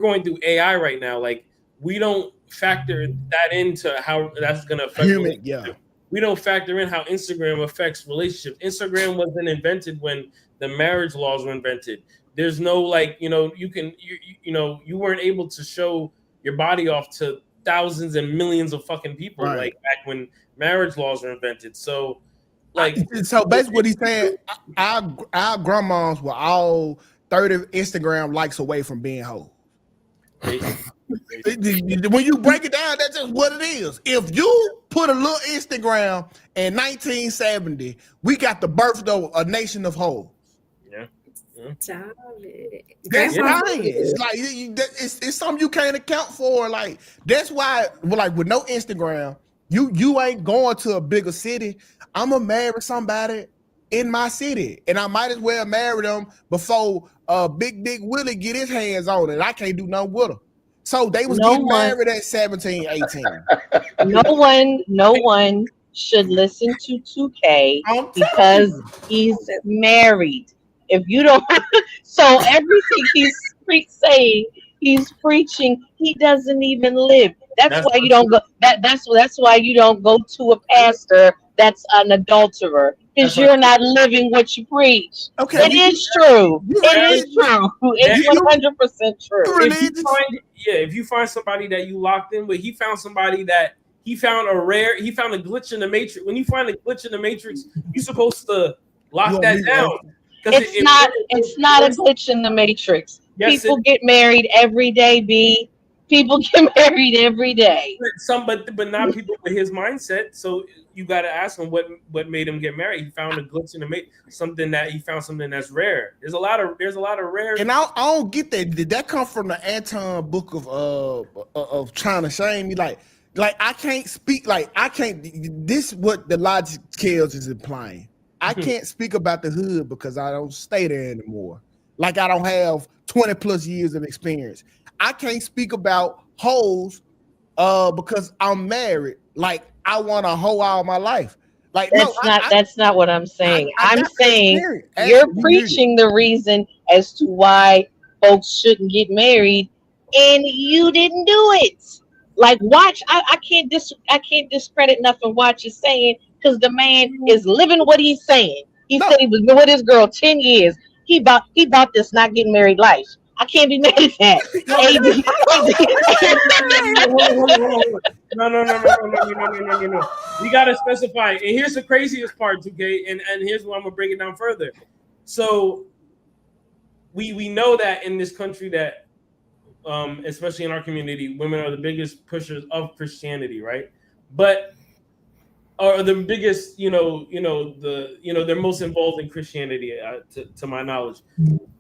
going through AI right now. Like we don't factor that into how that's going to affect human. Yeah, we don't factor in how Instagram affects relationships. Instagram wasn't invented when the marriage laws were invented. There's no like, you weren't able to show your body off to thousands and millions of fucking people right. like back when marriage laws were invented. So like So basically, what he's saying, our grandmas were all 30 Instagram likes away from being hoes. When you break it down, that's just what it is. If you put a little Instagram in 1970, we got the birth of a nation of hoes. Yeah. That's fine. It's like it's something you can't account for. Like that's why, like with no Instagram, you ain't going to a bigger city. I'm gonna marry somebody in my city, and I might as well marry them before Big Dick Willie get his hands on it. I can't do nothing with her. So they was getting married at 17, 18. No one should listen to 2K because he's married. If you don't, so everything he's saying, he's preaching, he doesn't even live. That's why you don't go. That's why you don't go to a pastor that's an adulterer, because you're not living what you preach. Okay, it is true. It is true. It's 100% true. If you find somebody that you locked in with, he found somebody that he found a glitch in the matrix. When you find a glitch in the matrix, you're supposed to lock that down. It's not a glitch in the matrix. Yes, people get married every day, B. People get married every day. But not people with his mindset. So you got to ask him what made him get married. He found a glitch in the matrix, something that's rare. There's a lot of rare. And I don't get that. Did that come from the Anton book of trying to shame me? Like I can't speak. Like I can't. This what the logic scales is implying. I can't speak about the hood because I don't stay there anymore. Like I don't have 20 plus years of experience. I can't speak about hoes because I'm married. Like I want a hoe all my life. Like that's not what I'm saying. I'm saying you're preaching the reason as to why folks shouldn't get married, and you didn't do it. Like Watch, I can't discredit nothing Watch is saying, because the man is living what he's saying. He said he was with his girl 10 years. He bought this not getting married life. I can't be mad at that. No. We gotta specify. And here's the craziest part, 2K, and here's where I'm gonna break it down further. So we know that in this country that especially in our community, women are the biggest pushers of Christianity, right? But are the biggest, they're most involved in Christianity, to my knowledge.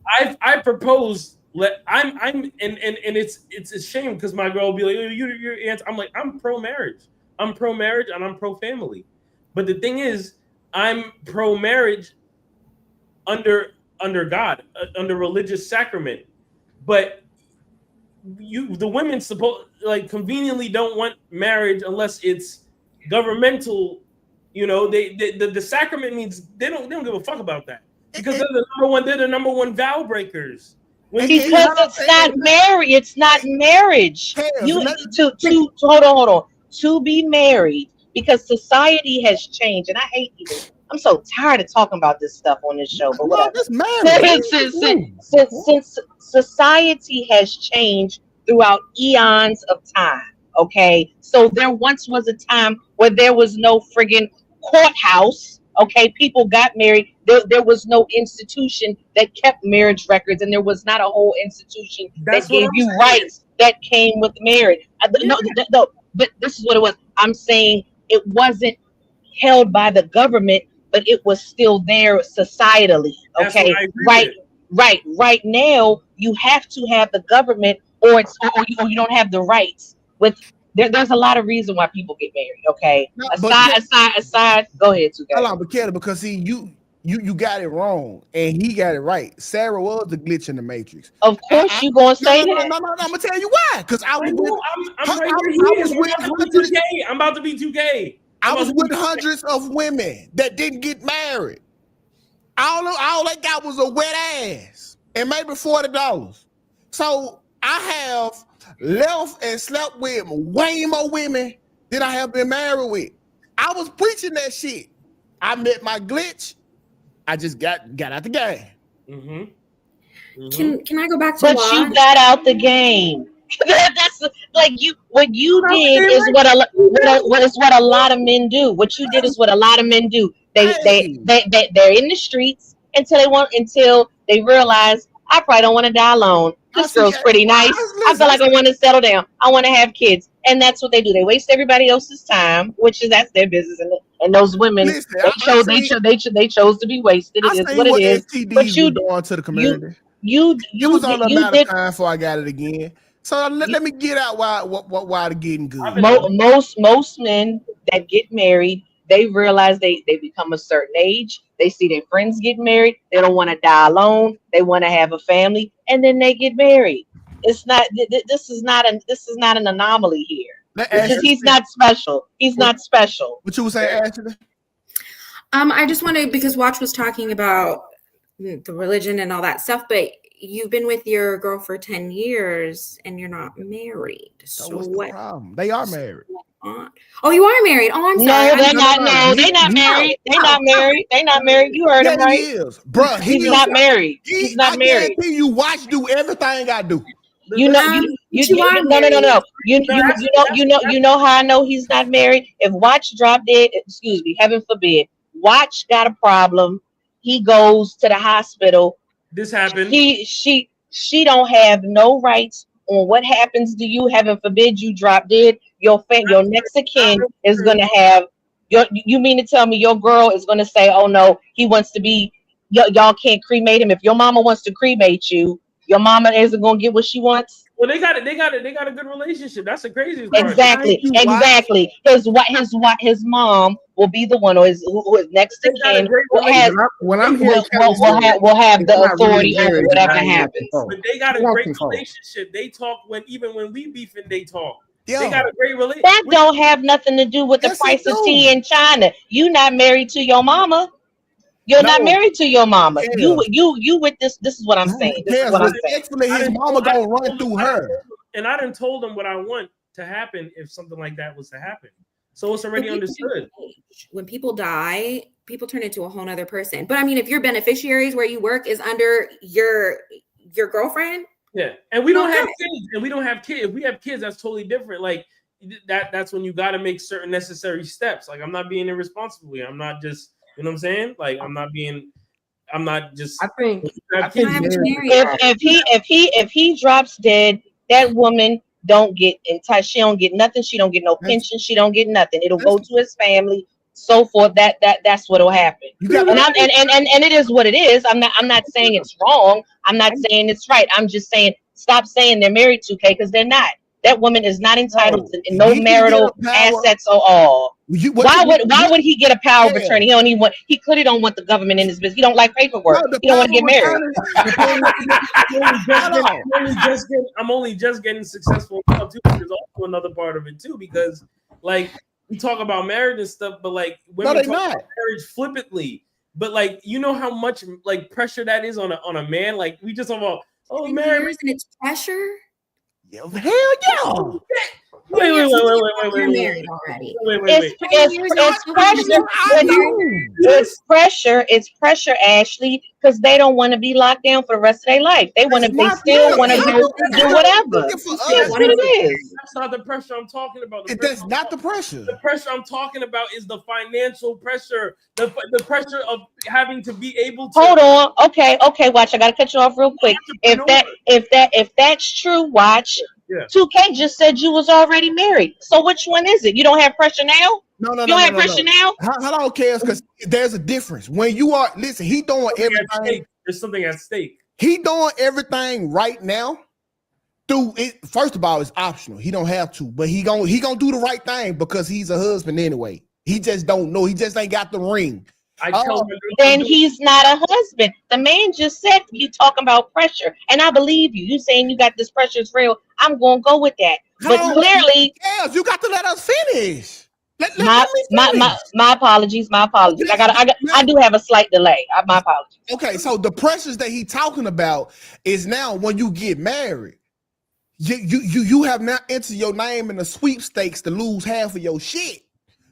I propose. And it's a shame because my girl will be like, oh, you're anti. I'm like, I'm pro-marriage. I'm pro-marriage and I'm pro-family. But the thing is, I'm pro-marriage under God, under religious sacrament. But the women conveniently don't want marriage unless it's governmental. The sacrament means they don't give a fuck about that because they're the number one vow breakers. Because it's not marriage. It's not marriage. Hold on. To be married, because society has changed, and I hate even. I'm so tired of talking about this stuff on this show. But whatever. Since society has changed throughout eons of time. Okay, so there once was a time where there was no friggin' courthouse. Okay, people got married. There was no institution that kept marriage records, and there was not a whole institution that gave you rights that came with marriage. No, but this is what it was. I'm saying it wasn't held by the government, but it was still there societally. Okay, right now you have to have the government, or you don't have the rights. There's a lot of reason why people get married. Okay, aside. Go ahead, hold on, but because see you got it wrong and he got it right. Sarah was the glitch in the matrix. Of course, you gonna say that. No, I'm gonna tell you why. Because I'm about to be 2K. I was with hundreds of women that didn't get married. All they got was a wet ass and maybe $40. So I have left and slept with way more women than I have been married with. I was preaching that shit. I met my glitch. I just got out the game. Can I go back to But Lodge? you got out the game. That's like you. What you did is what a lot of men do. What you did is what a lot of men do. They're in the streets until they realize I probably don't want to die alone. This girl's pretty nice. I feel like I want to settle down. I want to have kids, and that's what they do. They waste everybody else's time, that's their business. And those women, they chose to be wasted. It is what it is. But you going to the community. It was on a lot of time before I got it again. So let me get out why the getting good. Most men that get married, they realize they become a certain age. They see their friends get married. They don't want to die alone. They want to have a family, and then they get married. It's not. This is not an anomaly here. He's not special. He's not special. What you were saying, Ashley? I just wanted, because Watch was talking about the religion and all that stuff, but you've been with your girl for 10 years and you're not married. So what's the problem? They are married. Oh, you are married. Oh, I'm sorry. No, they're not. No, they're not married. They're not married. They're not married. You heard him right. He is, bro. He's not married. He's not married. You watch do everything I do. No. You know how I know he's not married? If Watch dropped dead, excuse me, heaven forbid, Watch got a problem. He goes to the hospital. This happened. She don't have no rights on what happens to you. Heaven forbid you drop dead. Your next of kin is gonna have you mean to tell me your girl is gonna say, oh no, he wants to be y'all can't cremate him. If your mama wants to cremate you, your mama isn't gonna get what she wants. Well, they got a good relationship. That's the craziest part. Exactly. His mom will be the one who is next to kin. Will have the authority over whatever happens. But they got a great relationship. They talk when we beefing, they talk. They got a great relationship. That don't have nothing to do with the price of tea in China. You not married to your mama. You're not married to your mama. Yeah. You with this. This is what I'm saying. This is what I'm saying. His mama gonna run through her. And I done told him what I want to happen if something like that was to happen. So it's already understood. When people die, people turn into a whole nother person. But I mean, if your beneficiaries where you work is under your girlfriend. Yeah. And we don't have kids. And we don't have kids. If we have kids, that's totally different. Like that's when you got to make certain necessary steps. Like I'm not being irresponsible. I'm not just, you know what I'm saying? Like I'm not just. I think if he drops dead, that woman don't get in touch. She don't get nothing. She don't get no pension. She don't get nothing. It'll go to his family, so forth. That's what'll happen. And it is what it is. I'm not saying it's wrong. I'm not saying it's right. I'm just saying stop saying they're married to K, because they're not. That woman is not entitled to no marital assets or all. Why would he get a power of attorney? He clearly don't want the government in his business. He don't like paperwork. He don't want to get married. I'm only just getting successful now too. There's also another part of it too, because like we talk about marriage and stuff, but like women talk about marriage flippantly. But like you know how much like pressure that is on a man. Like we just talk about marriage and it's pressure. Hell yeah! Wait. You're married already. It's pressure, Ashley, because they don't want to be locked down for the rest of their life. They still want to do whatever. That's what it is. That's not the pressure I'm talking about. That's not the pressure. The pressure I'm talking about is the financial pressure, the pressure of having to be able to. Hold on. Okay. Watch. I gotta cut you off real quick. If that's true, Watch. Yeah. 2K just said you was already married. So which one is it? You don't have pressure now? No. You don't have pressure now? I don't care, because there's a difference. When you are, listen, he doing everything. There's something at stake. He doing everything right now. Through it, first of all, it's optional. He don't have to, but he gonna do the right thing because he's a husband anyway. He just don't know. He just ain't got the ring. Then he's not a husband. The man just said you talking about pressure, and I believe you. You saying you got this pressure is real. I'm gonna go with that. But clearly, you got to let us finish. My apologies. I do have a slight delay. My apologies. Okay, so the pressures that he talking about is now when you get married. you have now entered your name in the sweepstakes to lose half of your shit.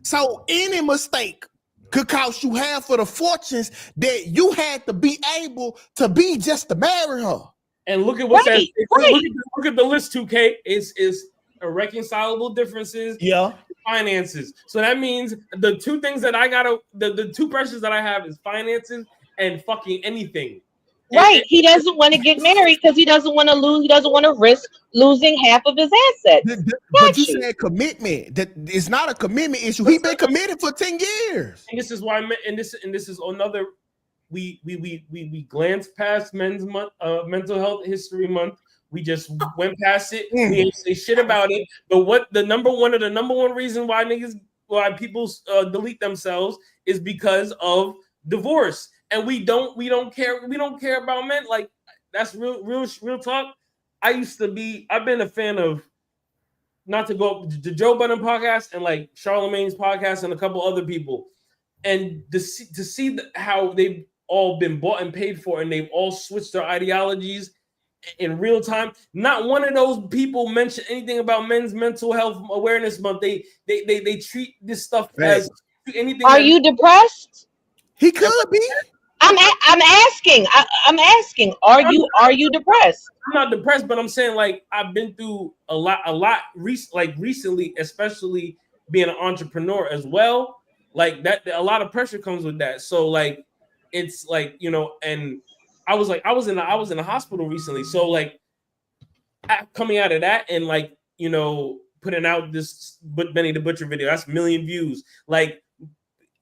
So any mistake could cost you half of the fortunes that you had to be able to be just to marry her. And look at what that. Right. Look at the list. 2K is irreconcilable differences. Yeah. Finances. So that means the two things that I gotta. The two pressures that I have is finances and fucking anything. Right. He doesn't want to get married because he doesn't want to lose. He doesn't want to risk losing half of his assets. But you said commitment. That it's not a commitment issue. He been committed for 10 years. And this is why. And this is another. We glanced past men's month, mental health history month. We just went past it. We didn't say shit about it. But what the number one reason why people delete themselves is because of divorce. And we don't care about men. Like, that's real talk. I've been a fan of, not to go to Joe Budden podcast and like Charlemagne's podcast and a couple other people, and to see how they've all been bought and paid for, and they've all switched their ideologies in real time. Not one of those people mentioned anything about Men's Mental Health Awareness Month. They treat this stuff as anything. Are you depressed? He could be. I'm asking. I'm asking. Are you depressed? I'm not depressed, but I'm saying, like, I've been through a lot recently, especially being an entrepreneur as well. Like that, a lot of pressure comes with that. So like, it's like, you know, and I was in the hospital recently. So like, coming out of that and like, you know, putting out this Benny the Butcher video, that's 1 million views. Like,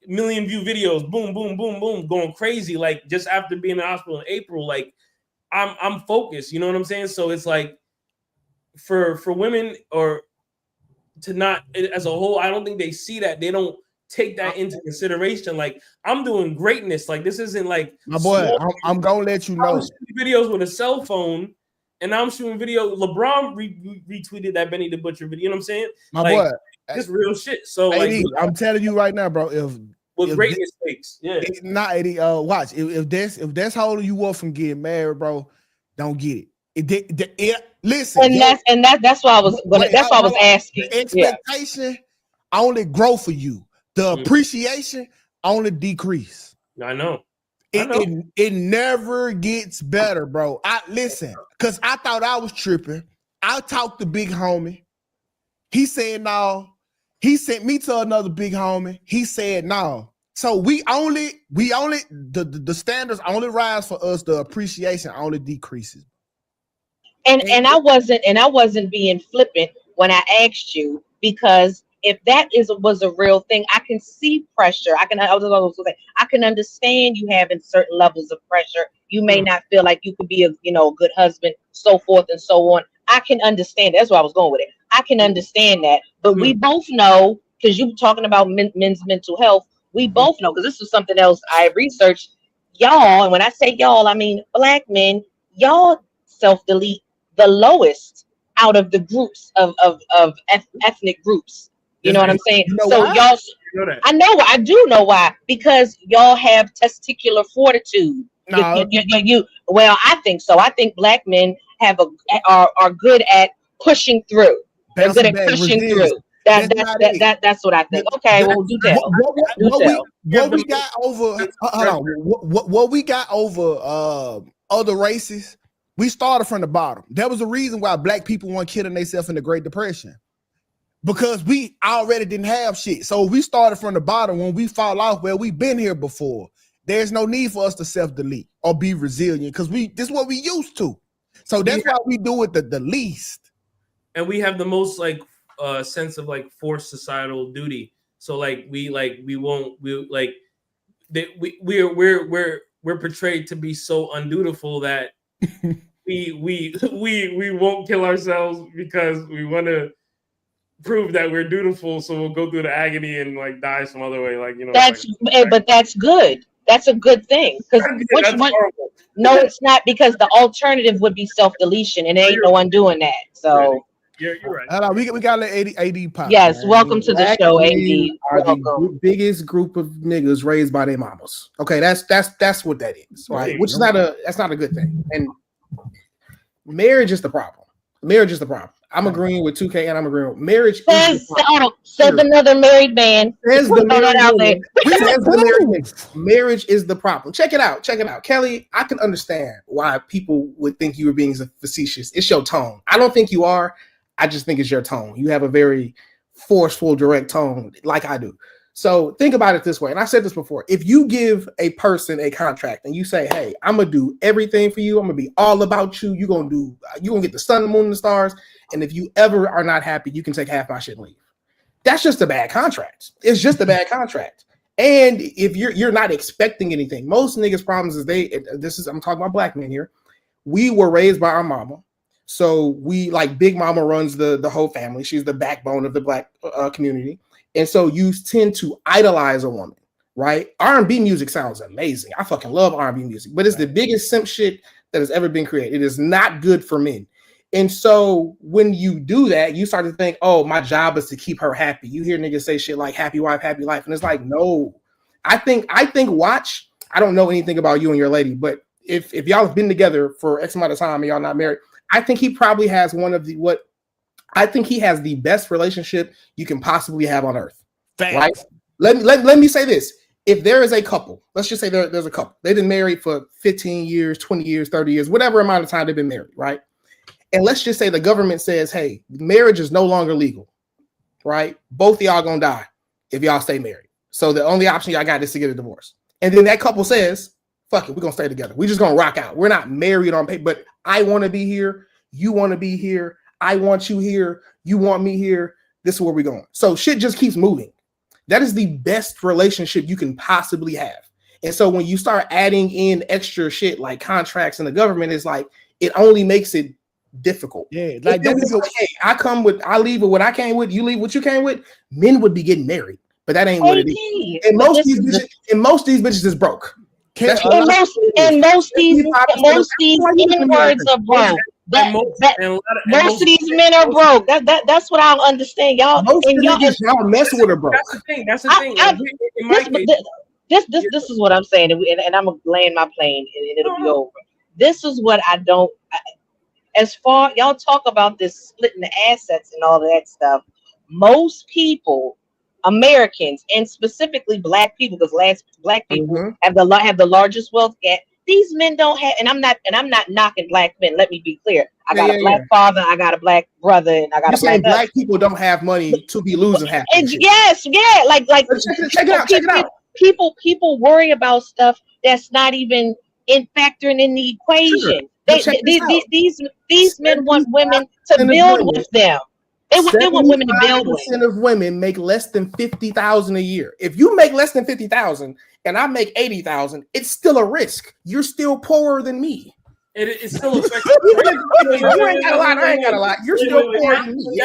1 million view videos, boom, boom, boom, boom, going crazy. Like, just after being in the hospital in April, like, I'm focused. You know what I'm saying? So it's like, for women, or to not, as a whole, I don't think they see that. They don't take that into consideration. Like, I'm doing greatness. Like, this isn't like, my boy, I'm gonna let you know. Videos with a cell phone, and I'm shooting video. LeBron retweeted that Benny the Butcher video. You know what I'm saying? My like, boy, it's real shit. So AD, like, I'm telling you right now, bro. With greatness takes, yeah. It's not AD. Watch, if that's holding you up from getting married, bro, don't get it. Listen, and that's why I was gonna. That's why I was asking. The expectation only grow for you. The appreciation only decrease. I know. It never gets better, bro. Listen, because I thought I was tripping. I talked to big homie. He said no. He sent me to another big homie. He said no. So we only the standards only rise for us. The appreciation only decreases. And I wasn't being flippant when I asked you, because if that was a real thing, I can see pressure. I can understand you having certain levels of pressure. You may not feel like you could be a good husband, so forth and so on. I can understand. That's where I was going with it. I can understand that, but we both know, because you were talking about men's mental health. We both know, because this is something else I researched. Y'all, and when I say y'all, I mean Black men. Y'all self-delete the lowest out of the groups of ethnic groups. You know what I'm saying? So y'all, I do know why, because y'all have testicular fortitude. No. Well, I think so. I think Black men are good at pushing through. They're good at pushing through. That's what I think. Okay, well, do tell. What we got over? Hold on. What we got over other races? We started from the bottom. There was a reason why Black people weren't killing themselves in the Great Depression, because we already didn't have shit. So we started from the bottom. When we fall off, well, we've been here before. There's no need for us to self-delete or be resilient, because this is what we used to. So that's why we do it the least. And we have the most like sense of like forced societal duty. So like we're portrayed to be so undutiful that we won't kill ourselves because we want to prove that we're dutiful. So we'll go through the agony and like die some other way. Like, but that's good. That's a good thing. Because no, it's not, because the alternative would be self-deletion, and there ain't no one doing that. So you're right. We gotta let AD pop. Yes, man. Welcome to the show, AD. Are the biggest group of niggas raised by their mamas. Okay, that's what that is, right? Which is not a good thing. And marriage is the problem. Marriage is the problem. I'm agreeing with 2K, and I'm agreeing with marriage. Says another married man. Says the married woman. Says the married man. Proof. Marriage is the problem. Check it out. Check it out. Kelly, I can understand why people would think you were being facetious. It's your tone. I don't think you are. I just think it's your tone. You have a very forceful, direct tone like I do. So think about it this way. And I said this before. If you give a person a contract and you say, hey, I'm going to do everything for you. I'm going to be all about you. You're going to get the sun, the moon, and the stars. And if you ever are not happy, you can take half my shit and leave. That's just a bad contract. It's just a bad contract. And if you're not expecting anything, most niggas' problems is I'm talking about black men here. We were raised by our mama. So we like Big Mama runs the whole family. She's the backbone of the black community. And so you tend to idolize a woman, right? R&B music sounds amazing. I fucking love R&B music, but it's the biggest simp shit that has ever been created. It is not good for men. And so when you do that, you start to think, oh, my job is to keep her happy. You hear niggas say shit like happy wife, happy life. And it's like, no, I think watch, I don't know anything about you and your lady, but if y'all have been together for X amount of time and y'all not married, I think he probably has he has the best relationship you can possibly have on earth. Thanks. Right? Let me say this. If there is a couple, let's just say there's a couple. They've been married for 15 years, 20 years, 30 years, whatever amount of time they've been married, right? And let's just say the government says, hey, marriage is no longer legal, right? Both of y'all gonna die if y'all stay married. So the only option y'all got is to get a divorce. And then that couple says, fuck it, we're gonna stay together. We're just gonna rock out. We're not married on paper, but I want to be here. You want to be here. I want you here. You want me here. This is where we're going. So shit just keeps moving. That is the best relationship you can possibly have. And so when you start adding in extra shit like contracts and the government, is like, it only makes it difficult. Yeah, like hey, I leave with what I came with, you leave what you came with, men would be getting married. But that ain't what it is. And most of these bitches is broke. And most these N-words are broke. Most of these men are broke. That's what I don't understand, y'all. Most and y'all mess with her, bro. That's the thing. That's the thing. This is what I'm saying, and I'm gonna land my plane, and it'll be over. This is what I don't. As far y'all talk about this splitting the assets and all of that stuff, most people, Americans, and specifically Black people, because Black people have the largest wealth gap. These men don't have, and I'm not knocking Black men. Let me be clear. I got a Black father, I got a Black brother, and I got a Black. Black people don't have money to be losing half. Yes, yeah, like check it out. People worry about stuff that's not even factoring in the equation. Sure. These men want women to build with them. They want women to build with. 75% of women make less than $50,000 a year. If you make less than $50,000 and I make $80,000, it's still a risk. You're still poorer than me. It's still affecting. You ain't got a lot. I ain't got a lot. You're still poorer than me.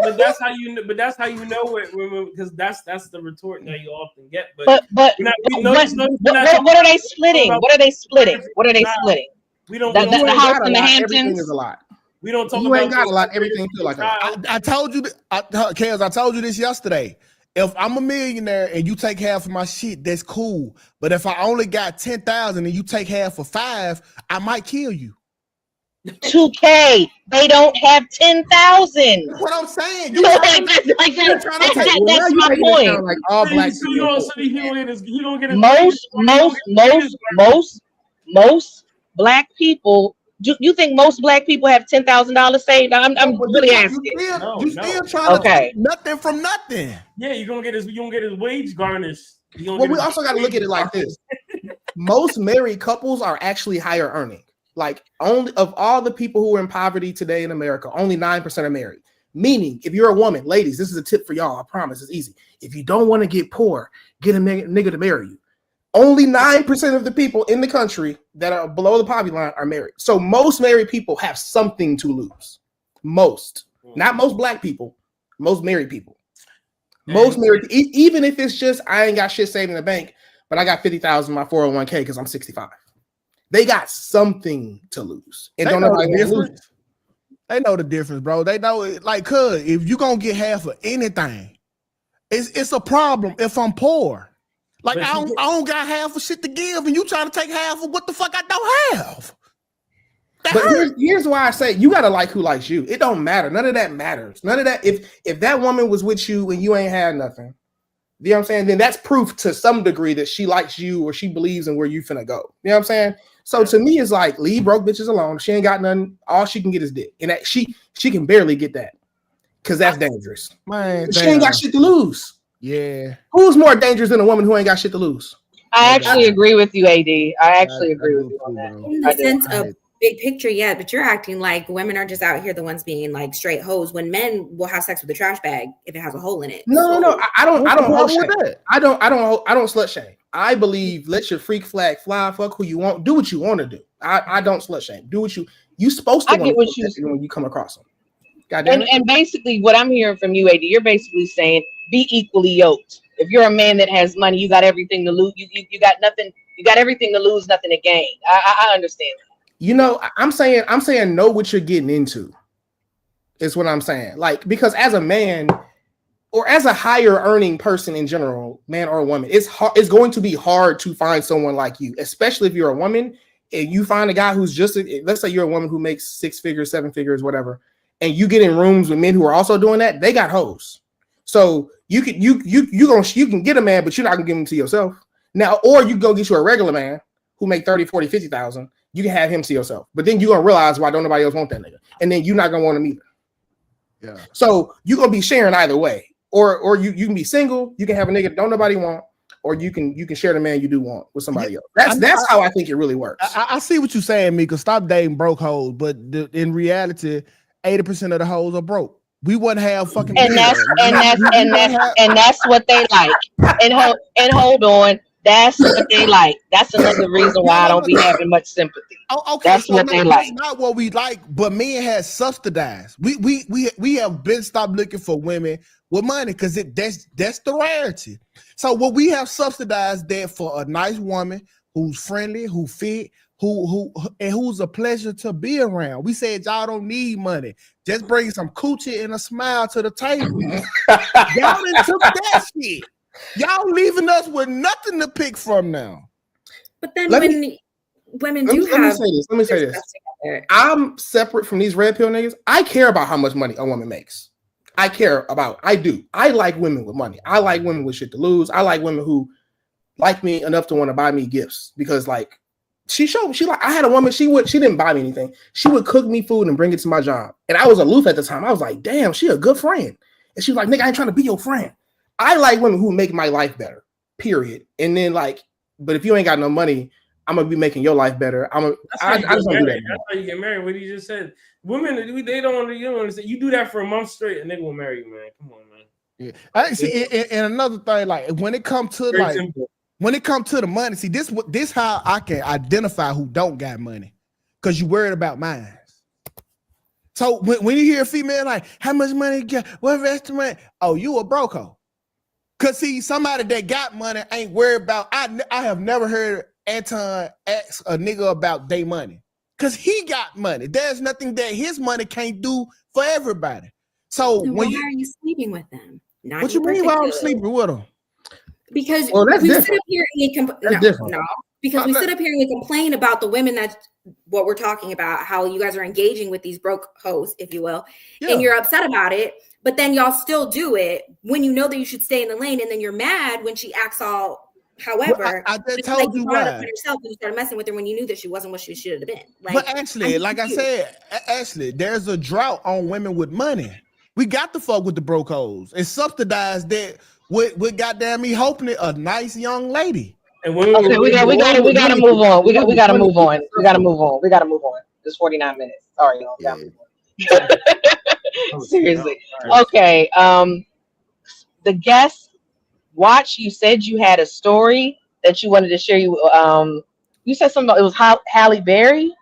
But that's how you know. But that's how you know it, because that's the retort that you often get. But what are they splitting? What are they splitting? We don't. The house in the Hamptons is a lot. We don't talk you about. You ain't got a lot. Everything feel like a lot. I told you, Kels, I told you this yesterday. If I'm a millionaire and you take half of my shit, that's cool. But if I only got 10,000 and you take half of 5, I might kill you. 2K, they don't have 10,000. That's what I'm saying. That's my point. Like all Black most Black people. Do you think most Black people have $10,000 saved? I'm really asking. You still trying to take nothing from nothing. Yeah, you're gonna get his wage garnished. Well, we also got to look at it like this. Most married couples are actually higher earning. Like, only of all the people who are in poverty today in America, only 9% are married. Meaning, if you're a woman, ladies, this is a tip for y'all. I promise, it's easy. If you don't want to get poor, get a nigga to marry you. Only 9% of the people in the country that are below the poverty line are married. So most married people have something to lose. Most. Not most Black people. Most married people. Most married, even if it's just, I ain't got shit saved in the bank, but I got 50,000 in my 401k because I'm 65. They got something to lose. And They don't know how to lose. They know the difference, bro. They know it. Like, cuz if you gonna get half of anything, it's a problem if I'm poor. Like, I don't got half of shit to give, and you trying to take half of what the fuck I don't have. But here's why I say you gotta like who likes you. It don't matter. None of that matters. None of that. If that woman was with you and you ain't had nothing, you know what I'm saying? Then that's proof to some degree that she likes you or she believes in where you finna go. You know what I'm saying? So to me, it's like leave broke bitches alone. She ain't got nothing. All she can get is dick, and that she can barely get that because that's dangerous. Man, she ain't got shit to lose. Yeah. Who's more dangerous than a woman who ain't got shit to lose? I actually agree with you, AD. I actually agree with you on that. In the sense of big picture, yeah, but you're acting like women are just out here the ones being like straight hoes when men will have sex with a trash bag if it has a hole in it. No, I don't hoe shame. That? I don't slut shame. I believe let your freak flag fly, fuck who you want, do what you want to do. I don't slut shame. Do what you supposed to want to do when you come across them. And basically what I'm hearing from you, AD, you're basically saying be equally yoked. If you're a man that has money, you got everything to lose. You got nothing. You got everything to lose, nothing to gain. I understand that. You know, I'm saying know what you're getting into. Is what I'm saying. Like, because as a man or as a higher earning person in general, man or woman, it's going to be hard to find someone like you, especially if you're a woman and you find a guy who's just let's say you're a woman who makes 6 figures, 7 figures, whatever, and you get in rooms with men who are also doing that, they got hoes. So you can get a man, but you're not gonna give him to yourself. Now, or you go get you a regular man who make 30, 40, 50,000. You can have him to yourself, but then you're gonna realize why don't nobody else want that nigga, and then you're not gonna want him either. Yeah. So you're gonna be sharing either way, or you can be single. You can have a nigga that don't nobody want, or you can share the man you do want with somebody else. That's how I think it really works. I see what you're saying, Mika. Stop dating broke hoes, but in reality, 80% of the hoes are broke. We wouldn't have fucking. And that's what they like. And hold on. That's what they like. That's another reason why I don't be having much sympathy. Okay, that's what they like. That's not what we like, but men has subsidized. We have been stopped looking for women with money because that's the rarity. So what we have subsidized that for a nice woman who's friendly, who fit, who's a pleasure to be around. We said y'all don't need money. Just bring some coochie and a smile to the table. Y'all done took that shit. Y'all leaving us with nothing to pick from now. But then let me say this. I'm separate from these red pill niggas. I care about how much money a woman makes. I do. I like women with money. I like women with shit to lose. I like women who like me enough to want to buy me gifts because like I had a woman, she didn't buy me anything. She would cook me food and bring it to my job. And I was aloof at the time. I was like, damn, she a good friend. And she was like, nigga, I ain't trying to be your friend. I like women who make my life better, period. And then but if you ain't got no money, I'm gonna be making your life better. I just don't do that. That's how you get married. What you just said. Women, they don't understand. You do that for a month straight, and they will marry you, man. Come on, man. Yeah, I see. And another thing, like when it comes to the money, see this how I can identify who don't got money, because you worried about mine. So when you hear a female like, how much money you got? What investment? Oh, you a broco. Cause see, somebody that got money ain't worried about. I have never heard Anton ask a nigga about their money, cause he got money. There's nothing that his money can't do for everybody. So why are you sleeping with them? What you mean? Why I'm sleeping with them? Because we sit up here and we sit up here and complain about the women. That's what we're talking about. How you guys are engaging with these broke hoes, if you will, and you're upset about it. But then y'all still do it when you know that you should stay in the lane, and then you're mad when she acts all. However, I just told you why. Yourself, you started messing with her when you knew that she wasn't what she should have been. But actually, like I said, there's a drought on women with money. We got to fuck with the broke hoes and subsidize that with goddamn me hoping it a nice young lady. And we gotta move on. We gotta move on. It's 49 minutes. Sorry, y'all. Yeah. Seriously. Okay. The guest watch. You said you had a story that you wanted to share. You said something about it was Halle Berry.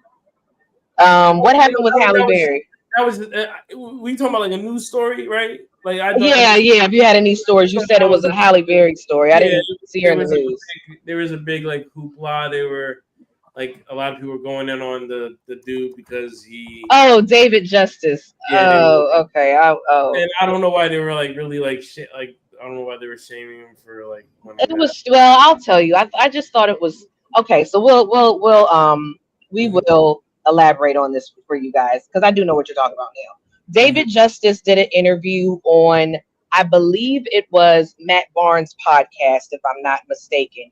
What happened with Halle Berry? That was we talking about like a news story, right? Like yeah. If you had any stories, you said it was a Halle Berry story. I didn't see her in the news. There was a big like hoopla. They were like a lot of people were going in on the dude because he. Oh, David Justice. Yeah, okay. And I don't know why they were like really like shit. Like I don't know why they were shaming him for like. It was I'll tell you. I just thought it was okay. So we will elaborate on this for you guys because I do know what you're talking about now. David Justice did an interview on, I believe it was Matt Barnes' podcast, if I'm not mistaken.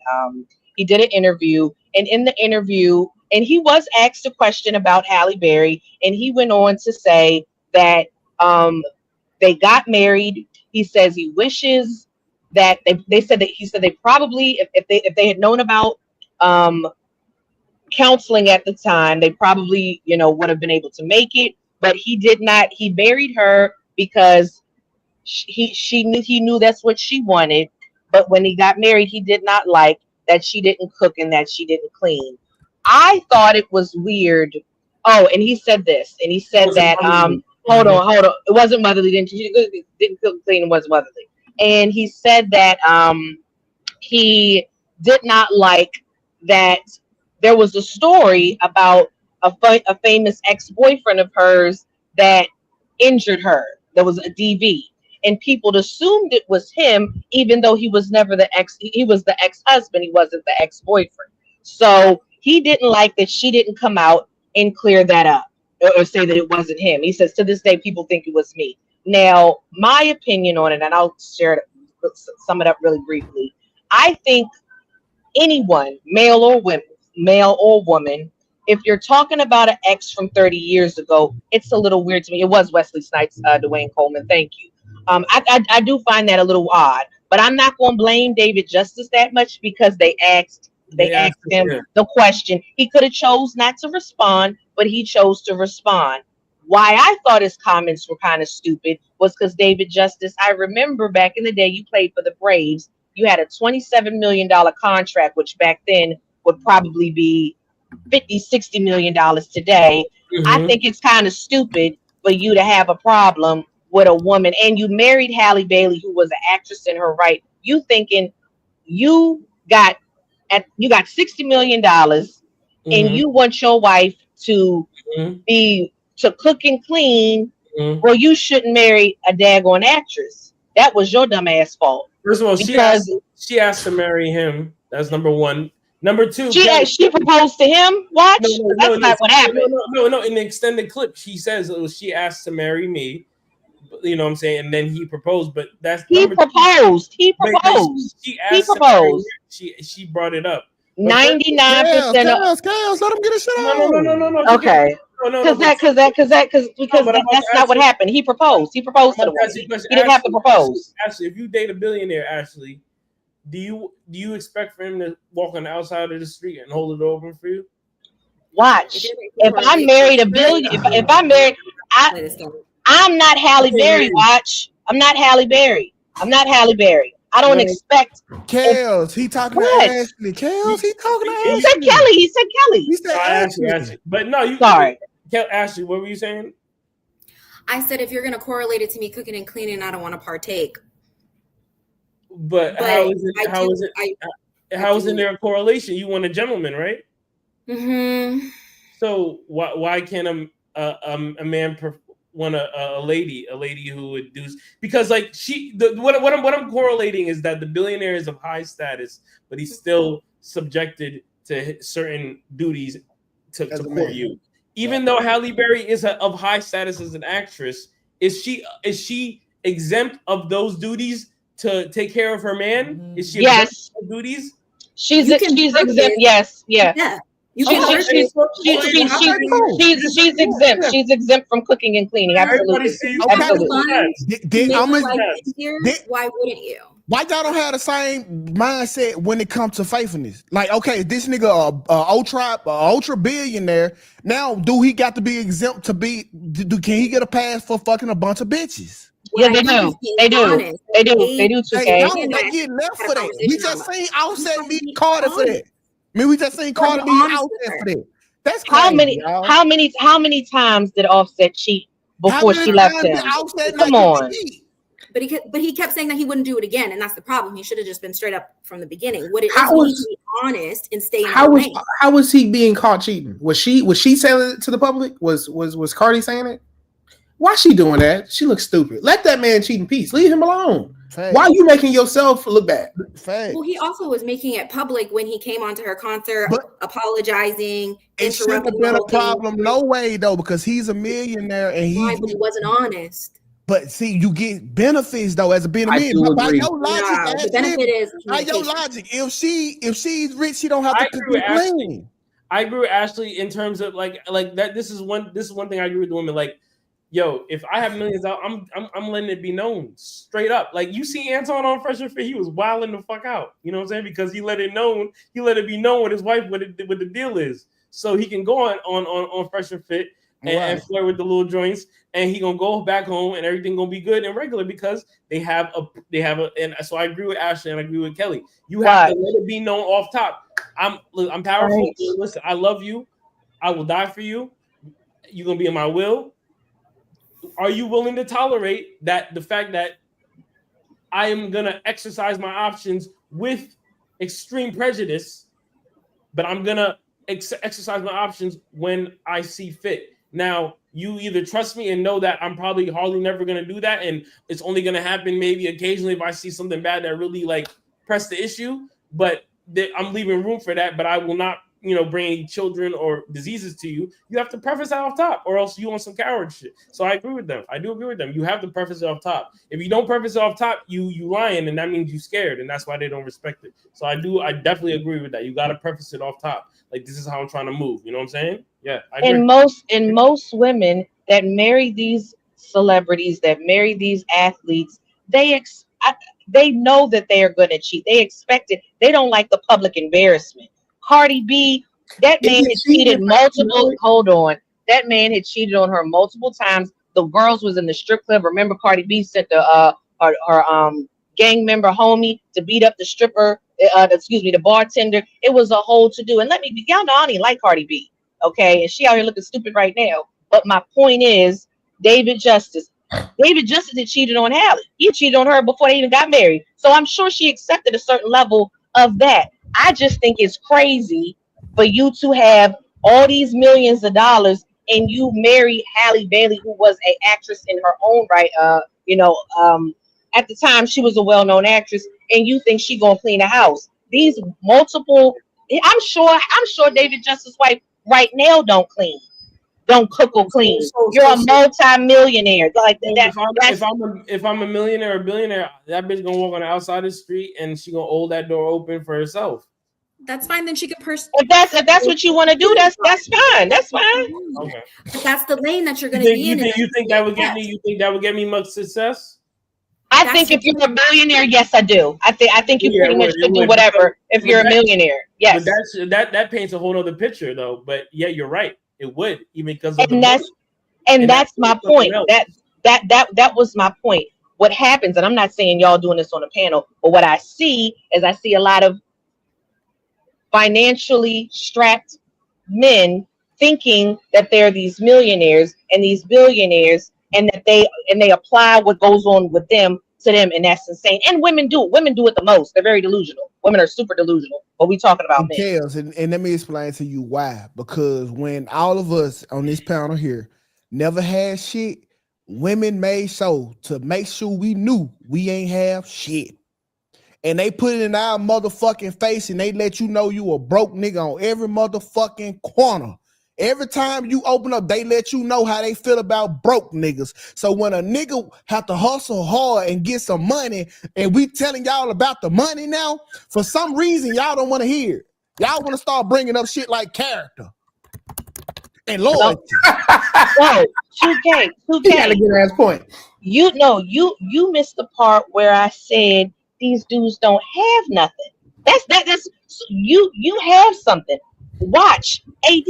He did an interview, and in the interview, and he was asked a question about Halle Berry, and he went on to say that they got married. He says he wishes that they said that he said they probably if they had known about counseling at the time, they probably would have been able to make it, but he did not. He married her because he knew that's what she wanted, but when he got married, he did not like that she didn't cook and that she didn't clean. I thought it was weird. Oh, and he said this, and he said that hold on, it wasn't motherly. Didn't cook, clean, it wasn't motherly. And he said that he did not like that there was a story about a famous ex-boyfriend of hers that injured her. There was a DV, and people assumed it was him, even though he was never the ex. He was the ex-husband. He wasn't the ex-boyfriend. So he didn't like that she didn't come out and clear that up or say that it wasn't him. He says to this day, people think it was me. Now, my opinion on it, and I'll sum it up really briefly. I think anyone, male or woman, if you're talking about an ex from 30 years ago, it's a little weird to me. It was Wesley Snipes, Dwayne Coleman. Thank you. I do find that a little odd, but I'm not going to blame David Justice that much because they asked him the question. He could have chose not to respond, but he chose to respond. Why I thought his comments were kind of stupid was because David Justice, I remember back in the day you played for the Braves, you had a $27 million contract, which back then would probably be $50-60 million today. Mm-hmm. I think it's kind of stupid for you to have a problem with a woman, and you married Halle Bailey, who was an actress in her right. You thinking you got $60 million, mm-hmm. and you want your wife to mm-hmm. be to cook and clean? Mm-hmm. Well, you shouldn't marry a daggone actress. That was your dumb ass fault. First of all, she asked to marry him. That's number one. Number two, she proposed to him. Watch, that's not what happened. No. In the extended clip, she says she asked to marry me. You know what I'm saying? And then he proposed, but that's he proposed. He proposed. He proposed. She brought it up. 99%. Let him get a shit out. No. Okay. Because that's not what happened. He proposed. He proposed to the woman. He didn't have to propose. Ashley, if you date a billionaire, Ashley, do you expect for him to walk on the outside of the street and hold it open for you? Watch. If I married a billionaire, if I married, I'm not Halle Berry. Watch. I'm not Halle Berry. I don't expect. Kels, he talking to Ashley. Kels, he talking to Ashley. He said Kelly. He said Ashley. But no, you. Sorry. Ashley, what were you saying? I said if you're going to correlate it to me cooking and cleaning, I don't want to partake. But how is there a correlation? You want a gentleman, right? Mm-hmm. So why can't a man want a lady who would do? Because like what I'm correlating is that the billionaire is of high status, but he's still subjected to certain duties to court you. Even though Halle Berry is of high status as an actress, is she exempt of those duties to take care of her man? Is she yes exempt of duties? She's exempt. Yes, yeah. She's exempt. She's exempt from cooking and cleaning. Absolutely. Why wouldn't you? Why y'all don't have the same mindset when it comes to faithfulness? Like, okay, this nigga ultra billionaire. Now, do he got to be exempt to be? Can he get a pass for fucking a bunch of bitches? Yeah, they do. They do. They do. They get left for that. We just seen Offset meet Carter for that. I mean, we just seen Carter be out there for that. That's crazy, how many times did Offset cheat before she left him? Come on. But he kept saying that he wouldn't do it again, and that's the problem. He should have just been straight up from the beginning. What it is, we need to be honest and stay in the lane. How was he being caught cheating? Was she saying it to the public? Was Cardi saying it? Why is she doing that? She looks stupid. Let that man cheat in peace. Leave him alone. Facts. Why are you making yourself look bad? Facts. Well, he also was making it public when he came onto her concert, apologizing. It shouldn't have been a problem, no way though, because he's a millionaire and he wasn't honest. But see, you get benefits though as being a millionaire. By your logic, the benefit is by your logic. If she's rich, she don't have to complain. I agree with Ashley in terms of like that. This is one thing I agree with the women. Like, yo, if I have millions out, I'm letting it be known straight up. Like you see Anton on Fresh and Fit, he was wilding the fuck out. You know what I'm saying? Because he let it be known with his wife what the deal is, so he can go on Fresh and Fit and flirt with the little joints, and he gonna go back home and everything gonna be good and regular because they have a and so I agree with Ashley and I agree with Kelly. You have to let it be known off top. I'm powerful. Right. Listen, I love you. I will die for you. You're gonna be in my will. Are you willing to tolerate that the fact that I am gonna exercise my options with extreme prejudice, but I'm gonna exercise my options when I see fit? Now, you either trust me and know that I'm probably hardly never going to do that, and it's only going to happen maybe occasionally if I see something bad that really like press the issue, but I'm leaving room for that, but I will not, bring any children or diseases to you. You have to preface that off top, or else you on some coward shit. So I agree with them. I do agree with them. You have to preface it off top. If you don't preface it off top, you lying, and that means you scared, and that's why they don't respect it. So I definitely agree with that. You got to preface it off top. Like, this is how I'm trying to move. You know what I'm saying? Yeah. I agree. And most women that marry these celebrities, that marry these athletes, they know that they are going to cheat. They expect it. They don't like the public embarrassment. Cardi B, that man had cheated multiple. Hold on, that man had cheated on her multiple times. The girls was in the strip club. Remember, Cardi B sent her gang member homie to beat up the stripper. The bartender. It was a whole to do. And y'all know I don't even like Cardi B. Okay, and she out here looking stupid right now. But my point is, David Justice had cheated on Halle. He cheated on her before they even got married. So I'm sure she accepted a certain level of that. I just think it's crazy for you to have all these millions of dollars and you marry Halle Bailey, who was an actress in her own right. At the time she was a well-known actress, and you think she gonna clean the house. These multiple, I'm sure David Justice's wife right now don't cook or clean. You're a multi-millionaire. Like that. If I'm a millionaire or billionaire, that bitch gonna walk on the outside of the street and she gonna hold that door open for herself. That's fine. Then she could If that's what you want to do, that's fine. That's fine. Okay. But that's the lane that you're gonna be in. You think that would get me? You think that would get me much success? I think if you're a millionaire, yes, I do. I think you pretty much could do whatever if you're a millionaire. Yes. But that paints a whole other picture, though. But yeah, you're right. It would, even because of that's my point. That was my point. What happens, and I'm not saying y'all doing this on a panel, but what I see is I see a lot of financially strapped men thinking that they're these millionaires and these billionaires, and that they apply what goes on with them to them, and that's insane. And women do it the most. They're very delusional. Women are super delusional, but we talking about men. Chaos, and let me explain to you why. Because when all of us on this panel here never had shit, women made so to make sure we knew we ain't have shit. And they put it in our motherfucking face, and they let you know you a broke nigga on every motherfucking corner. Every time you open up, they let you know how they feel about broke niggas. So when a nigga have to hustle hard and get some money, and we telling y'all about the money now, for some reason, y'all don't want to hear it. Y'all want to start bringing up shit like character and loyalty. Whoa, 2K. You got a good ass point. You missed the part where I said these dudes don't have nothing. That's you have something. Watch, AD.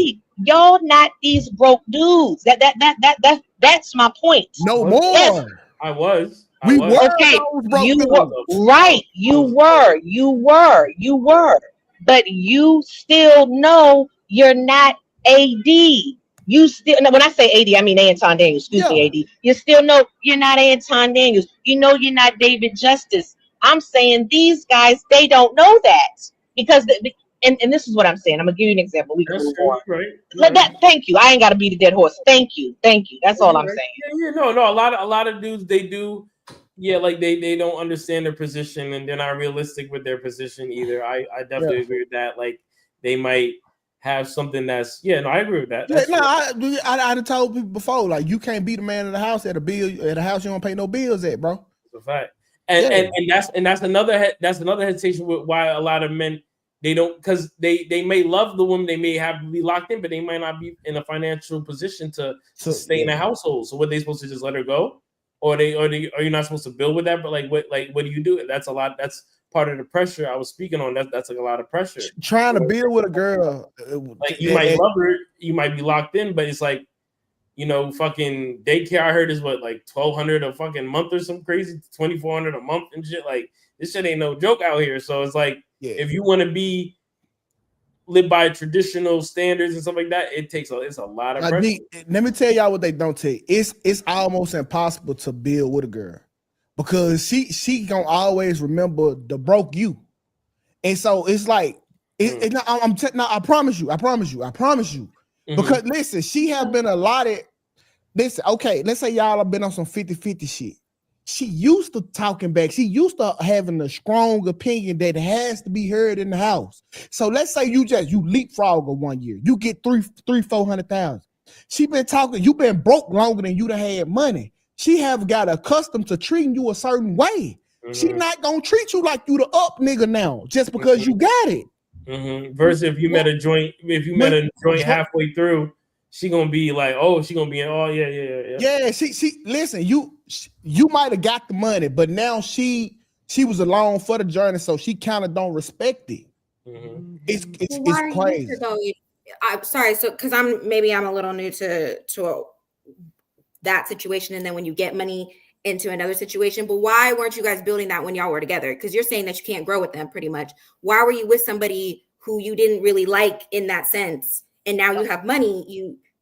Y'all not these broke dudes. That's my point. No more. Yes. I was. Okay. You were right. You were. But you still know you're not AD. You still, when I say AD, I mean Anton Daniels. Excuse me, AD. You still know you're not Anton Daniels. You know you're not David Justice. I'm saying these guys, they don't know that because. And this is what I'm saying. I'm gonna give you an example. We can move on. Right. Thank you. I ain't got to beat a dead horse. Thank you. That's all I'm saying. Yeah. No. A lot of dudes, they do. Yeah, like they don't understand their position and they're not realistic with their position either. I definitely agree with that. Like they might have something that's I agree with that. Yeah, no, I told people before, like you can't be the man of the house at a house you don't pay no bills at, bro. It's a fact. And that's another hesitation with why a lot of men they don't, because they may love the woman, they may have to be locked in, but they might not be in a financial position to stay in a household. So what, they supposed to just let her go? Or are you not supposed to build with that? But what do you do? That's a lot. That's part of the pressure I was speaking on. That's like a lot of pressure. Trying to build with a girl, like you might love her, you might be locked in, but it's like, fucking daycare I heard is what, like $1,200 a fucking month or some crazy, $2,400 a month and shit. Like this shit ain't no joke out here. So it's like, if you want to live by traditional standards and stuff like that, it's a lot of pressure. Let me tell y'all what they don't tell you. It's almost impossible to build with a girl because she gonna always remember the broke you, and so it's like I promise you. Mm-hmm. Because listen, she have been allotted. Listen, okay, let's say y'all have been on some 50-50 shit. She used to talking back. She used to having a strong opinion that has to be heard in the house. So let's say you leapfrog her 1 year. You get 400,000. She been talking, you been broke longer than you done had money. She have got accustomed to treating you a certain way. Mm-hmm. She not gonna treat you like you the up nigga now just because you got it. Mm-hmm. Versus if you met a joint, halfway through, she gonna be like, yeah. She listen, you might have got the money, but now she was along for the journey, so she kind of don't respect it. Mm-hmm. It's crazy. I'm sorry, so because I'm a little new to that situation, and then when you get money into another situation, but why weren't you guys building that when y'all were together? Because you're saying that you can't grow with them pretty much. Why were you with somebody who you didn't really like in that sense, and now you have money,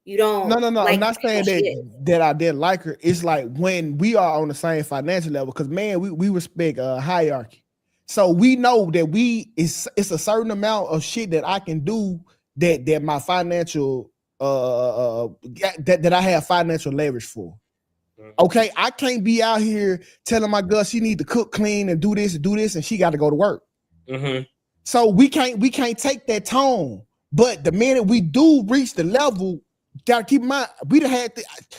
you don't? No. Like, I'm not saying that I didn't like her. It's like when we are on the same financial level, because man, we respect hierarchy. So we know that it's a certain amount of shit that I can do that my financial that I have financial leverage for. Okay, I can't be out here telling my girl she need to cook, clean, and do this, and she got to go to work. Mm-hmm. So we can't take that tone. But the minute we do reach the level, gotta keep in mind,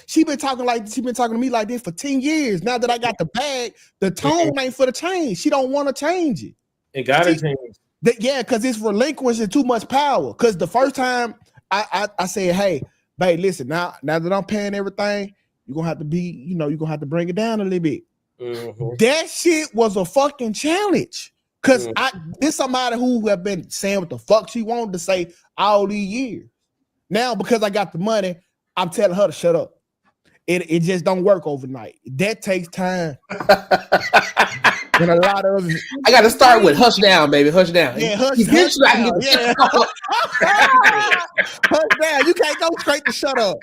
she been talking to me like this for 10 years. Now that I got the bag, the tone ain't for the change. She don't want to change it. It gotta change. Because it's relinquishing too much power. Because the first time I said, hey, babe, listen, now that I'm paying everything, you're gonna have to you're gonna have to bring it down a little bit. Mm-hmm. That shit was a fucking challenge. Cause this somebody who have been saying what the fuck she wanted to say all these years. Now, because I got the money, I'm telling her to shut up. It just don't work overnight. That takes time. And a lot of I got to start with hush down, baby. Hush down. Yeah, hush down. Yeah. Hush down. You can't go straight to shut up.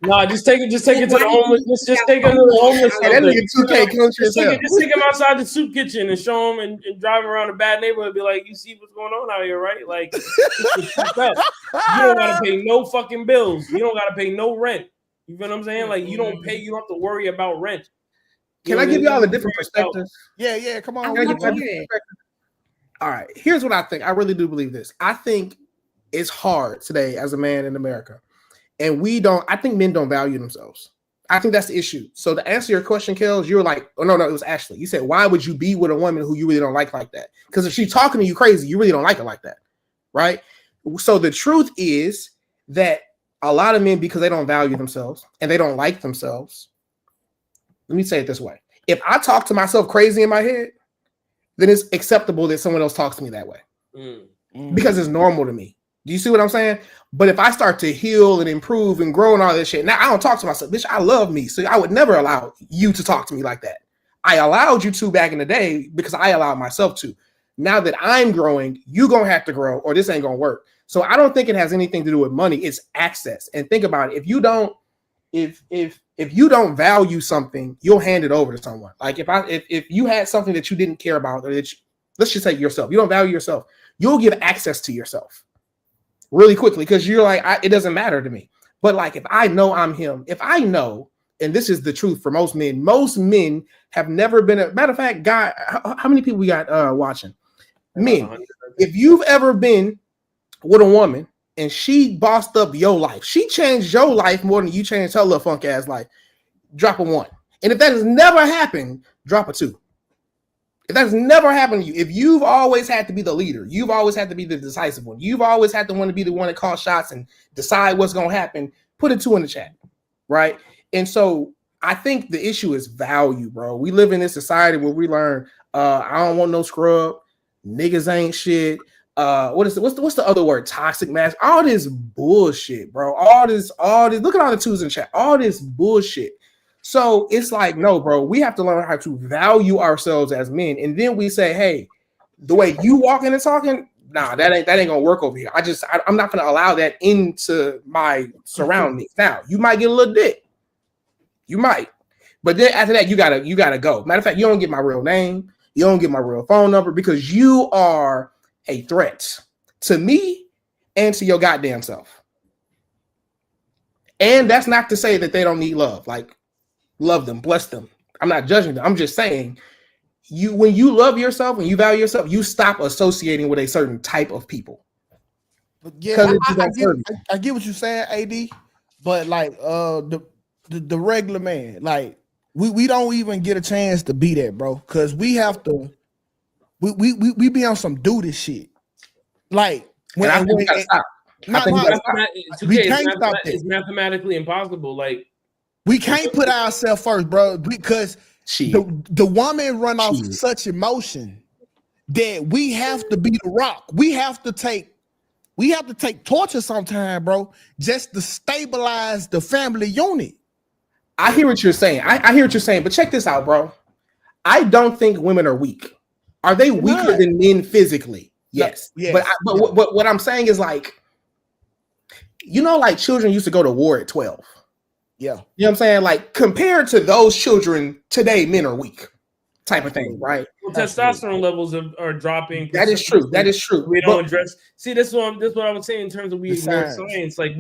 No, just take it to the homeless. Just take it to the homeless. That nigga 2K country as hell. Just take him outside the soup kitchen and show him and drive around a bad neighborhood and be like, you see what's going on out here, right? Like, you don't gotta pay no fucking bills. You don't gotta pay no rent. You feel what I'm saying? Like, you don't have to worry about rent. Can I give y'all a different perspective? Yeah, come on. All right, here's what I think. I really do believe this. I think it's hard today as a man in America. And I think men don't value themselves. I think that's the issue. So to answer your question, Kels, you were like, oh, no, it was Ashley. You said, why would you be with a woman who you really don't like that? Because if she's talking to you crazy, you really don't like her like that, right? So the truth is that a lot of men, because they don't value themselves and they don't like themselves, let me say it this way. If I talk to myself crazy in my head, then it's acceptable that someone else talks to me that way because it's normal to me. Do you see what I'm saying? But if I start to heal and improve and grow and all that shit, now I don't talk to myself. Bitch, I love me. So I would never allow you to talk to me like that. I allowed you to back in the day because I allowed myself to. Now that I'm growing, you're going to have to grow or this ain't going to work. So I don't think it has anything to do with money. It's access. And think about it. If you don't value something, you'll hand it over to someone. Like if you had something that you didn't care about, or let's just say yourself, you don't value yourself, you'll give access to yourself really quickly because you're like, it doesn't matter to me. But like, if I know I'm him, if I know and this is the truth for most men. Most men have never been a matter of fact, guy. How many people we got watching? Men. If you've ever been with a woman and she bossed up your life, she changed your life more than you changed her little funk ass life, drop a 1. And if that has never happened, drop a 2. If that's never happened to you, if you've always had to be the leader, you've always had to be the decisive one, you've always had to want to be the one that calls shots and decide what's going to happen, put a 2 in the chat, right? And so I think the issue is value, bro. We live in this society where we learn, I don't want no scrub, niggas ain't shit. What's the other word? Toxic mass. All this bullshit, bro. All this. Look at all the 2s in the chat. All this bullshit. So it's like, no, bro, we have to learn how to value ourselves as men. And then we say, hey, the way you walking and talking, nah, that ain't gonna work over here. I'm not gonna allow that into my surroundings. Now, you might get a little dick. You might. But then after that, you gotta go. Matter of fact, you don't get my real name, you don't get my real phone number because you are a threat to me and to your goddamn self. And that's not to say that they don't need love. Like, love them, bless them. I'm not judging them. I'm just saying, when you love yourself and you value yourself, you stop associating with a certain type of people. But yeah, I get what you're saying, AD. But like the regular man, like we don't even get a chance to be that, bro. Because we have to. We be on some do this shit. Like we can't stop that. It's mathematically impossible. Like. We can't put ourselves first, bro, because the woman run off such emotion that we have to be the rock. We have to take torture sometime, bro, just to stabilize the family unit. I hear what you're saying. I hear what you're saying, but check this out, bro. I don't think women are weak. Are they weaker than men physically? Yes. But what I'm saying is, like, like children used to go to war at 12. Yeah. You know what I'm saying? Like, compared to those children today, men are weak type of thing, right? Well, testosterone levels are dropping. That is true. That is true. We don't address. See, this what I would say in terms of we ignore science. Like,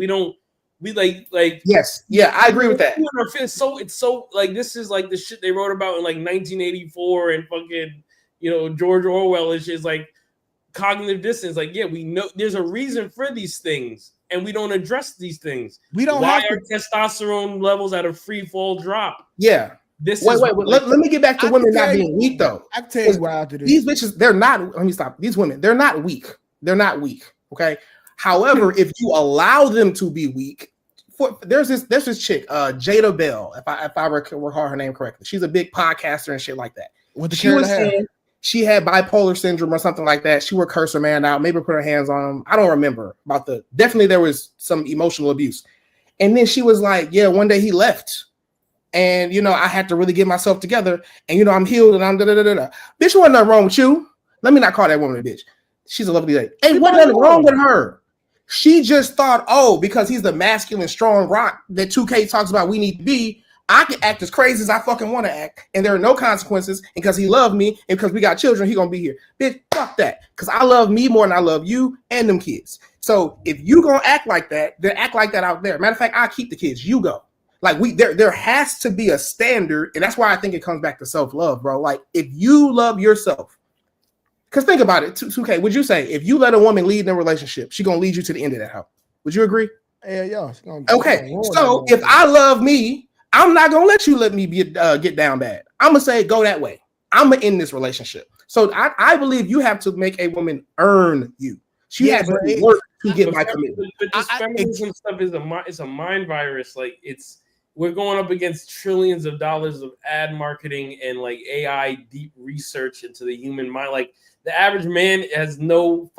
yes. Yeah, I agree with that. It's so like, this is like the shit they wrote about in like 1984 and fucking, George Orwell is like cognitive dissonance. Like, yeah, we know there's a reason for these things. And we don't address these things. We don't. Why are testosterone levels at a free fall drop? Yeah. Wait. Let me get back to women not being weak, though. I can tell you why after this. These bitches, they're not. Let me stop. These women, they're not weak. They're not weak. Okay. However, if you allow them to be weak, there's this chick, Jada Bell. If I recall her name correctly, she's a big podcaster and shit like that. She was saying she had bipolar syndrome or something like that. She would curse her man out, maybe put her hands on him. I don't remember about definitely there was some emotional abuse. And then she was like, yeah, one day he left. And, I had to really get myself together. And, I'm healed and I'm da-da-da-da-da. Bitch, wasn't nothing wrong with you. Let me not call that woman a bitch. She's a lovely lady. Ain't nothing wrong with her. She just thought, because he's the masculine, strong rock that 2K talks about we need to be, I can act as crazy as I fucking want to act, and there are no consequences. And because he loved me, and because we got children, he gonna be here. Bitch, fuck that. Because I love me more than I love you and them kids. So if you gonna act like that, then act like that out there. Matter of fact, I'll keep the kids. You go. Like there has to be a standard, and that's why I think it comes back to self-love, bro. Like, if you love yourself, because think about it, 2K, would you say if you let a woman lead in a relationship, she gonna lead you to the end of that house? Would you agree? Yeah. Okay. So if I love me, I'm not gonna let you let me get down bad. I'm gonna say go that way. I'm gonna end this relationship. So I believe you have to make a woman earn you. She has to work to get my commitment. But this feminism stuff is a mind virus. Like, we're going up against trillions of dollars of ad marketing and like AI deep research into the human mind. Like, the average man is no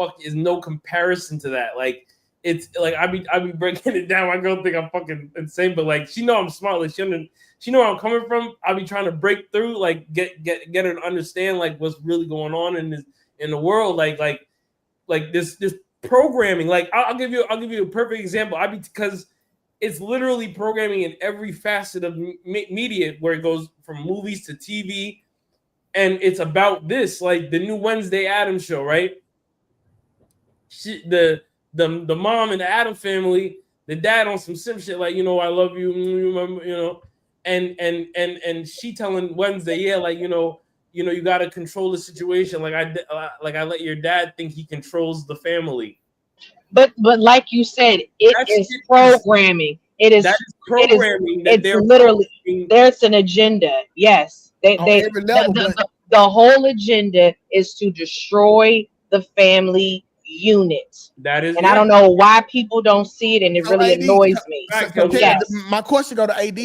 comparison to that. Like, it's like I be breaking it down. My girl think I'm fucking insane, but like, she know I'm smart. Like, she know where I'm coming from. I be trying to break through, like get her to understand like what's really going on in the world. Like this programming. Like, I'll give you a perfect example. Because it's literally programming in every facet of media, where it goes from movies to TV, and it's about this. Like the new Wednesday Addams show, right? The mom in the Addams family, the dad on some sim shit like, I love you, remember, and she telling Wednesday, yeah, like you know, you got to control the situation. Like I let your dad think he controls the family. But like you said, is programming. That is programming. It's literally there's an agenda. Yes, the whole agenda is to destroy the family unit. That is, and I don't know why people don't see it, and it really annoys me. Yes. My question go to AD: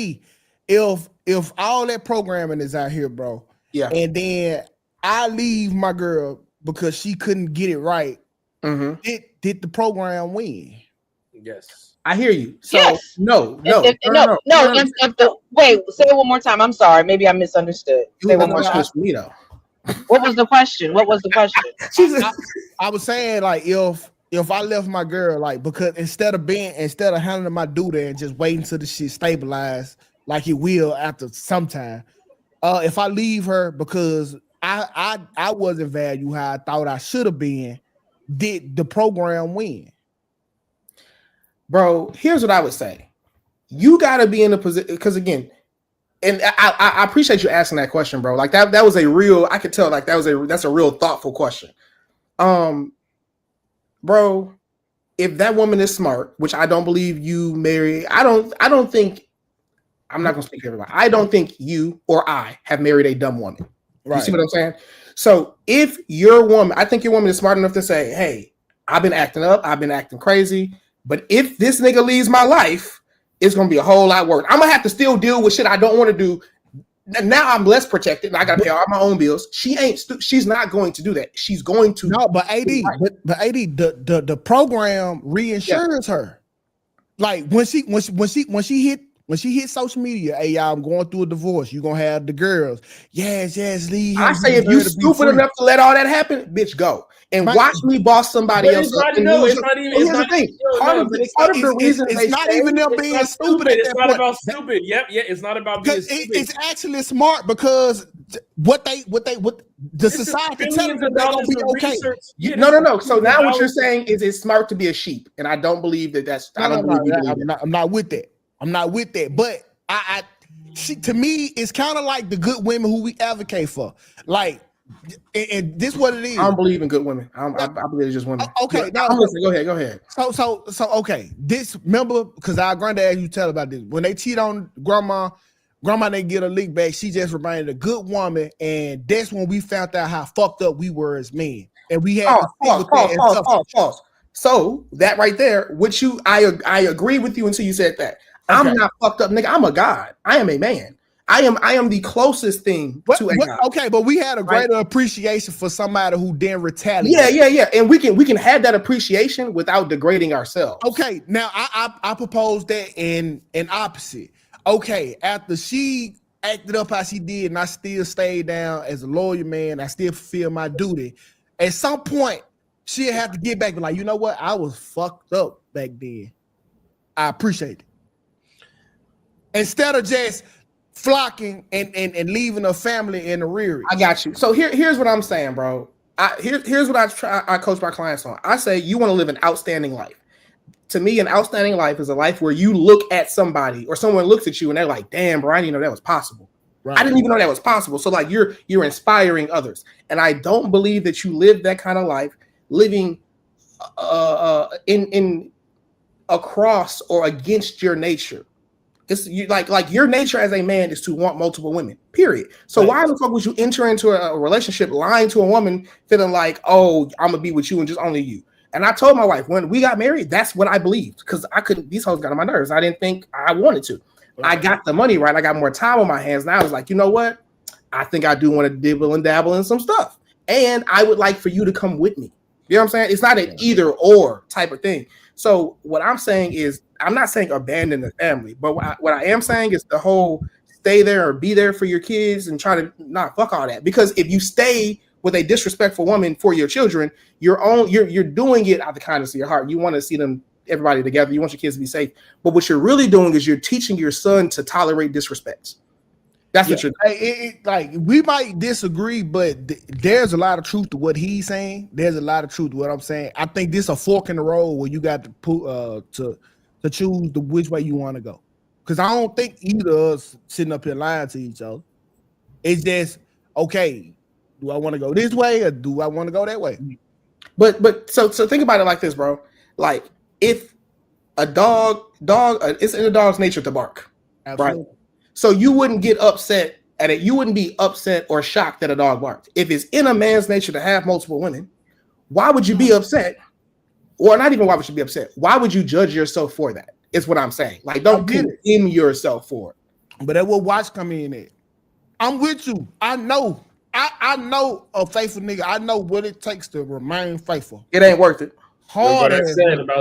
if all that programming is out here, bro, and then I leave my girl because she couldn't get it right, did the program win? Yes, I hear you. So yes. No. Wait, say it one more time. I'm sorry, maybe I misunderstood. Say one more time. Me though. What was the question? I was saying, like, if I left my girl, like, because instead of handling my duty and just waiting till the shit stabilize like it will after some time, if I leave her because I wasn't valued how I thought I should have been, did the program win? Bro, here's what I would say. You got to be in a position, because again, and I appreciate you asking that question, bro. Like that was a real, I could tell, like that's a real thoughtful question. Bro, if that woman is smart, which I don't believe you marry, I don't think, I'm not gonna speak for everybody. I don't think you or I have married a dumb woman. Right. You see what I'm saying? So if your woman, I think your woman is smart enough to say, hey, I've been acting up, I've been acting crazy, but if this nigga leaves my life, it's gonna be a whole lot worse. I'm gonna have to still deal with shit I don't want to do. Now I'm less protected, and I gotta pay all my own bills. She's not going to do that. She's going to. No, but AD, the program reinsures her. Like when she hit social media, hey y'all, I'm going through a divorce. You're gonna have the girls. Yes, Lee. I say if you stupid enough to let all that happen, bitch, go. And watch me boss somebody else up. It's not even them being stupid. It's not about stupid. Yep, it's not about being stupid. It's actually smart because what the society telling them they're gonna be okay. No. So now what you're saying is it's smart to be a sheep, and I don't believe that's. I'm not with that. I'm not with that. But to me, it's kind of like the good women who we advocate for. Like. And this what it is. I don't believe in good women. I believe it's just women. Okay, now go ahead. So okay. This, remember, because our granddad used to tell about this. When they cheat on grandma didn't get a lick back. She just remained a good woman, and that's when we found out how fucked up we were as men. And we had pause. So that right there, which I agree with you until you said that. Okay. I'm not fucked up, nigga. I'm a god. I am a man. I am the closest thing to a god. Okay, but we had a greater appreciation for somebody who didn't retaliate. Yeah. And we can have that appreciation without degrading ourselves. Okay, now I propose that in opposite. Okay, after she acted up how she did, and I still stayed down as a loyal man, I still fulfill my duty. At some point, she'll have to get back and like, you know what? I was fucked up back then. I appreciate it. Instead of just flocking and leaving a family in the rear. I got you. So here's what I'm saying, bro. Here's what I coach my clients on. I say you want to live an outstanding life. To me, an outstanding life is a life where you look at somebody or someone looks at you and they're like, damn, bro, I didn't even know that was possible. Right. I didn't even know that was possible. So like you're inspiring others. And I don't believe that you live that kind of life living in across or against your nature. It's you like your nature as a man is to want multiple women, period. So why the fuck would you enter into a relationship lying to a woman feeling like, oh, I'm gonna be with you and just only you? And I told my wife when we got married, that's what I believed because I couldn't, these hoes got on my nerves. I didn't think I wanted to. Right. I got the money right. I got more time on my hands. Now I was like, you know what? I think I do want to dibble and dabble in some stuff. And I would like for you to come with me. You know what I'm saying? It's not an either or type of thing. So what I'm saying is, I'm not saying abandon the family, but what I am saying is the whole stay there or be there for your kids and try to not fuck all that. Because if you stay with a disrespectful woman for your children, you're doing it out of the kindness of your heart. You want to see them, everybody together. You want your kids to be safe. But what you're really doing is you're teaching your son to tolerate disrespect. That's what you're doing. Like we might disagree, but there's a lot of truth to what he's saying. There's a lot of truth to what I'm saying. I think this is a fork in the road where you got to put to choose which way you want to go. because I don't think either of us sitting up here lying to each other. It's just, okay, do I want to go this way or do I want to go that way? But so think about it like this, bro. Like if a dog, it's in a dog's nature to bark. Absolutely. Right? So you wouldn't get upset at it. You wouldn't be upset or shocked that a dog barked. If it's in a man's nature to have multiple women, why would you be upset? Or not even why would you be upset? Why would you judge yourself for that? Is what I'm saying. Like, don't condemn yourself for it. But that will watch come in at. I'm with you. I know a faithful nigga. I know what it takes to remain faithful. It ain't worth it. Hard. It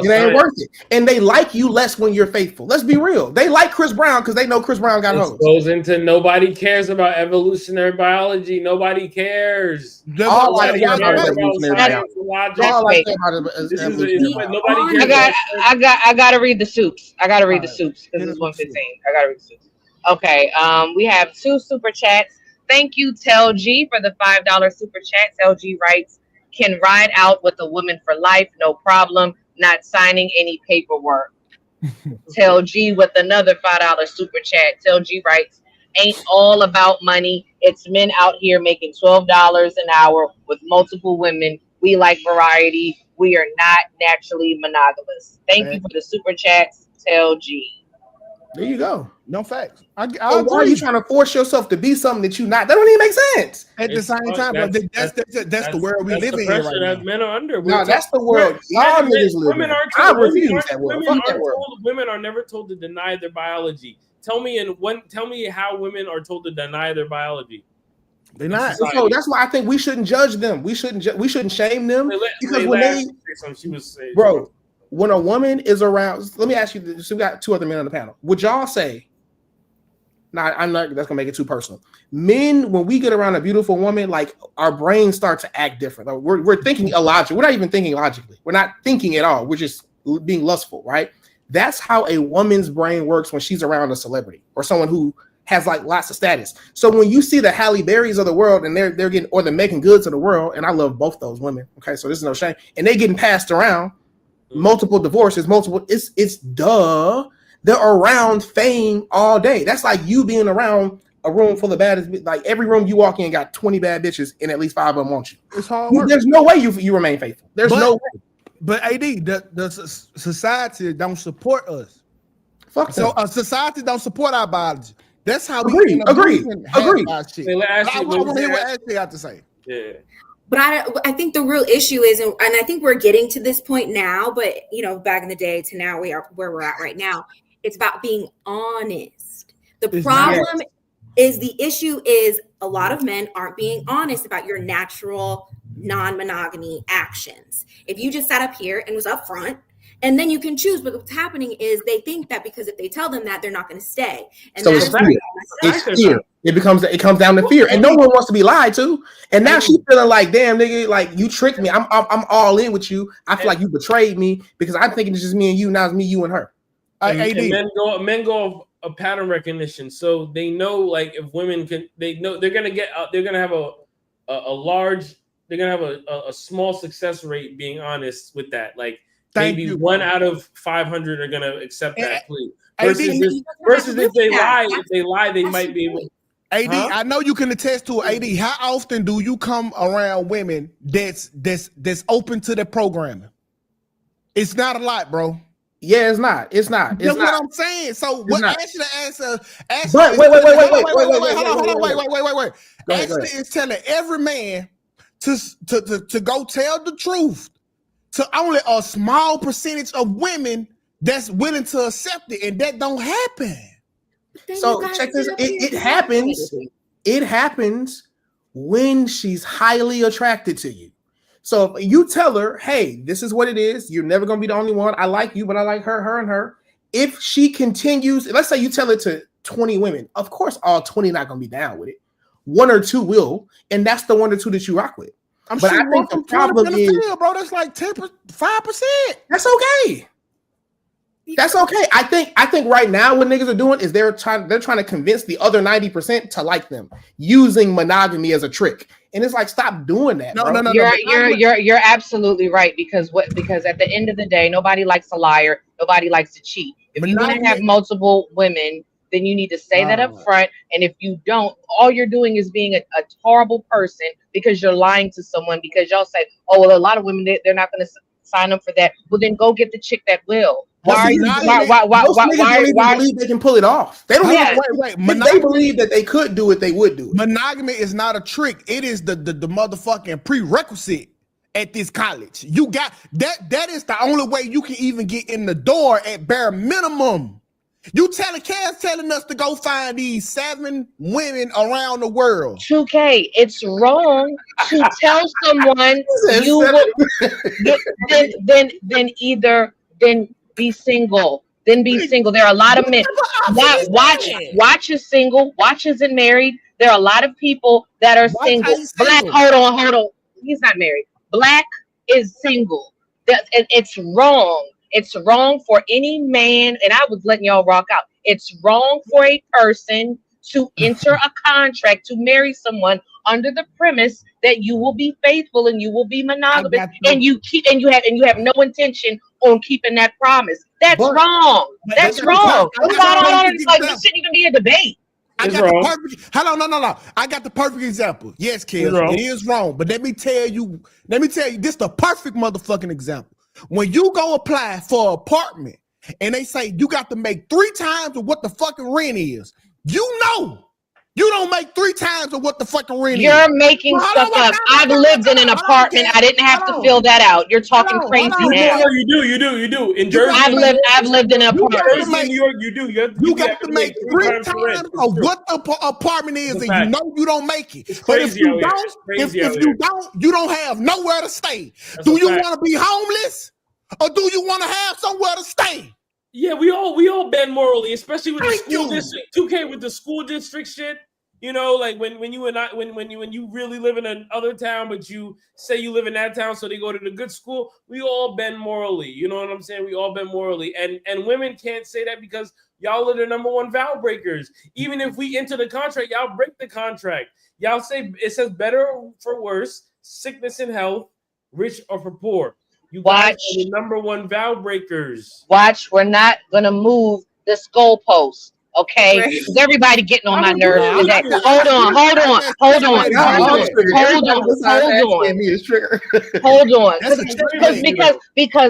ain't worth it. And they like you less when you're faithful. Let's be real. They like Chris Brown because they know Chris Brown got hoes. Goes into nobody cares about evolutionary biology. Nobody cares. All I care about is evolutionary biology. I gotta read the soups. I gotta read the soups because it's 1:15. I gotta read the soups. Okay. We have 2 super chats. Thank you, Tel G, for the $5 super chat. Tel G writes, can ride out with a woman for life, no problem, not signing any paperwork. Tel G with another $5 super chat. Tel G writes, ain't all about money. It's men out here making $12 an hour with multiple women. We like variety. We are not naturally monogamous. Thank you for the super chats, Tel G. There you go. No facts. Why are you trying to force yourself to be something that you're not? That don't even make sense. At the same time, that's the world we live in here right now. Men are under. No, that's the world. Y'all niggas live in. I refuse that world. Women are never told to deny their biology. Tell me how women are told to deny their biology. They're not. So that's why I think we shouldn't judge them. We shouldn't shame them because when a woman is around, let me ask you this. We got 2 other men on the panel. Would y'all say, I'm not, that's gonna make it too personal. Men, when we get around a beautiful woman, like our brains start to act different. Like we're thinking illogically. We're not even thinking logically. We're not thinking at all. We're just being lustful, right? That's how a woman's brain works when she's around a celebrity or someone who has like lots of status. So when you see the Halle Berrys of the world and they're getting, or the Megan Goods of the world, and I love both those women. Okay, so this is no shame, and they getting passed around. Multiple divorces, it's they're around fame all day. That's like you being around a room full of bad, like every room you walk in got 20 bad bitches and at least 5 of them want you. It's hard work. There's no way you remain faithful. There's no way. But AD, the society don't support us. Fuck so society don't support our biology. That's how we agree. I want to hear what Ashley got to say. Yeah. But I think the real issue is, and I think we're getting to this point now, but back in the day to now we are where we're at right now. It's about being honest. The problem is the issue is a lot of men aren't being honest about your natural non-monogamy actions. If you just sat up here and was upfront, and then you can choose, but what's happening is they think that because if they tell them that, they're not going to stay. And so it's fear. It's fear. It comes down to fear, and no one wants to be lied to. And now she's feeling like, damn, nigga, like you tricked me. I'm all in with you. I feel like you betrayed me because I'm thinking it's just me and you. Now it's me, you, and her. And men go a pattern recognition, so they know like if women can, they know they're gonna have a small success rate being honest with that. Like maybe 1 out of 500 are gonna accept that plea. Versus if they lie, they might be able. AD, I know you can attest to it. AD, how often do you come around women that's open to the programming? It's not a lot, bro. Yeah, it's not. That's what I'm saying. So what Ashley answer? Wait. Ashley is telling every man to go tell the truth to only a small percentage of women that's willing to accept it, and that don't happen. So check this. It happens. It happens when she's highly attracted to you. So if you tell her, hey, this is what it is. You're never going to be the only one. I like you, but I like her and her. If she continues, let's say you tell it to 20 women. Of course, all 20 not going to be down with it. 1 or 2 will. And that's the 1 or 2 that you rock with. I think the problem is, bro, that's like 5%. That's okay. That's okay. I think right now what niggas are doing is they're trying to convince the other 90% to like them using monogamy as a trick. And it's like, stop doing that. No. You're absolutely right because at the end of the day, nobody likes a liar. Nobody likes to cheat. If you want to have multiple women, then you need to say that up front. And if you don't, all you're doing is being a horrible person because you're lying to someone because y'all say, oh, well, a lot of women, they're not going to sign up for that. Well, then go get the chick that will. Why believe they can pull it off? They don't wait. If they believe that they could do it, they would do it. Monogamy is not a trick. It is the motherfucking prerequisite at this college. You got that is the only way you can even get in the door at bare minimum. You Kaz telling us to go find these 7 women around the world. 2K, it's wrong to tell someone you will then be single. Then be single. There are a lot of men. Watch is single. Watch isn't married. There are a lot of people that are single. Black, hold on. He's not married. Black is single. It's wrong. It's wrong for any man, and I was letting y'all rock out. It's wrong for a person to enter a contract to marry someone under the premise that you will be faithful and you will be monogamous, and you have no intention on keeping that promise. That's wrong. That's wrong. This shouldn't even be a debate. I got the perfect. Hold on, no. I got the perfect example. Yes, kids, it is wrong. But let me tell you, this is the perfect motherfucking example. When you go apply for an apartment and they say you got to make 3 times of what the fucking rent is, you know you don't make 3 times of what the fucking rent is. You're making stuff up. I've lived in an apartment. I didn't have to fill that out. You're talking crazy now. No, you do. In Jersey, I've lived in an apartment. In New York, you do. You got to make 3 times of what the apartment is, and you know you don't make it. It's crazy if you don't, you don't have nowhere to stay. Do you want to be homeless, or do you want to have somewhere to stay? Yeah, we all bend morally, especially with the school district. 2K with the school district shit. You know, like when you really live in another town, but you say you live in that town, so they go to the good school. We all bend morally. You know what I'm saying? We all bend morally, and women can't say that because y'all are the number 1 vow breakers. Even if we enter the contract, y'all break the contract. Y'all say it says better or for worse, sickness and health, rich or for poor. You guys are the number 1 vow breakers. Watch, we're not gonna move this goalpost. Okay, because everybody getting on my nerves today. Hold on.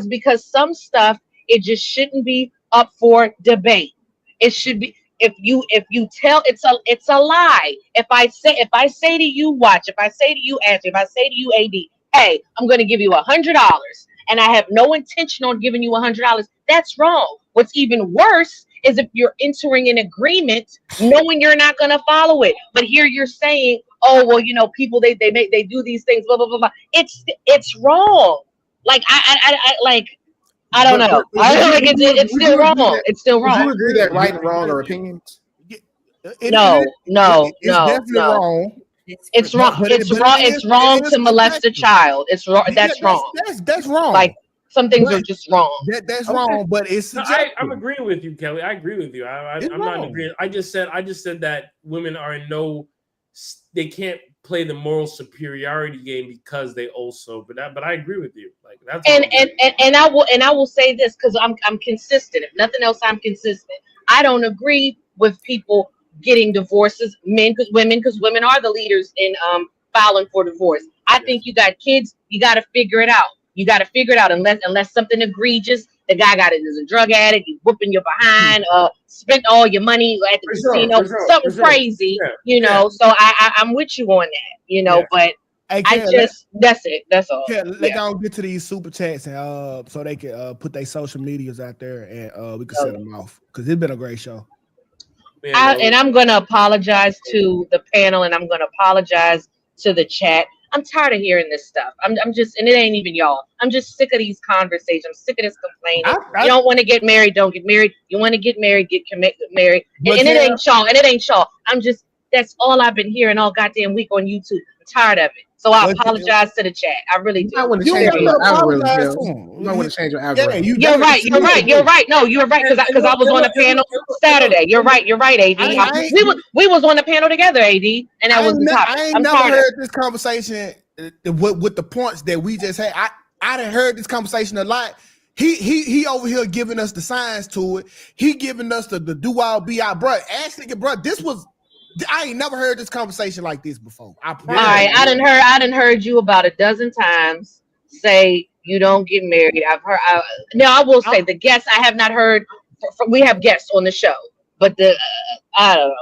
Because some stuff it just shouldn't be up for debate. It should be if you tell it's a lie. If I say to you, watch. If I say to you, Ashley. If I say to you, AD, hey, I'm going to give you $100, and I have no intention on giving you $100. That's wrong. What's even worse is if you're entering an agreement knowing you're not going to follow it. But here you're saying, oh, well, you know, people, they do these things, blah, blah, blah, blah. It's wrong. Like, I don't know. I feel like it's still wrong. It's still wrong. Do you agree that right and wrong are opinions? No. Definitely wrong. It's wrong. It's wrong to molest a child. It's wrong. That's wrong. That's wrong. Like, some things are just wrong. That's wrong, but it's. No, I'm agreeing with you, Kelly. I agree with you. I'm not agreeing. I just said that women are in they can't play the moral superiority game because they also. But I agree with you. Like that's. And I will say this because I'm consistent. If nothing else, I'm consistent. I don't agree with people getting divorces, because women are the leaders in filing for divorce. I think you got kids. You got to figure it out. You got to figure it out unless something egregious. The guy is a drug addict. He's whooping you behind. Spent all your money at the casino. Something crazy, you know. So I'm with you on that, you know. But hey, that's it. That's all. Let's go get to these super chats and so they can put their social medias out there and we can set them off because it's been a great show. And I'm gonna apologize to the panel and I'm gonna apologize to the chat. I'm tired of hearing this stuff. I'm just, and it ain't even y'all. I'm just sick of these conversations. I'm sick of this complaining. You don't want to get married, don't get married. You want to get married, get married. And it ain't y'all. And it ain't y'all. That's all I've been hearing all goddamn week on YouTube. I'm tired of it. So I apologize to the chat. I really do. I want to change your algorithm. I want to change your algorithm. You're right. No, you're right because I was on the panel Saturday. You're right, AD. We was on the panel together, AD, and that was the topic. I ain't never heard this conversation with the points that we just had. I done heard this conversation a lot. He over here giving us the signs to it. He giving us the do all be our bro. Actually, bro, I ain't never heard this conversation like this before. All right, I done heard you about a dozen times say you don't get married. I will say the guests I have not heard. We have guests on the show, but I don't know.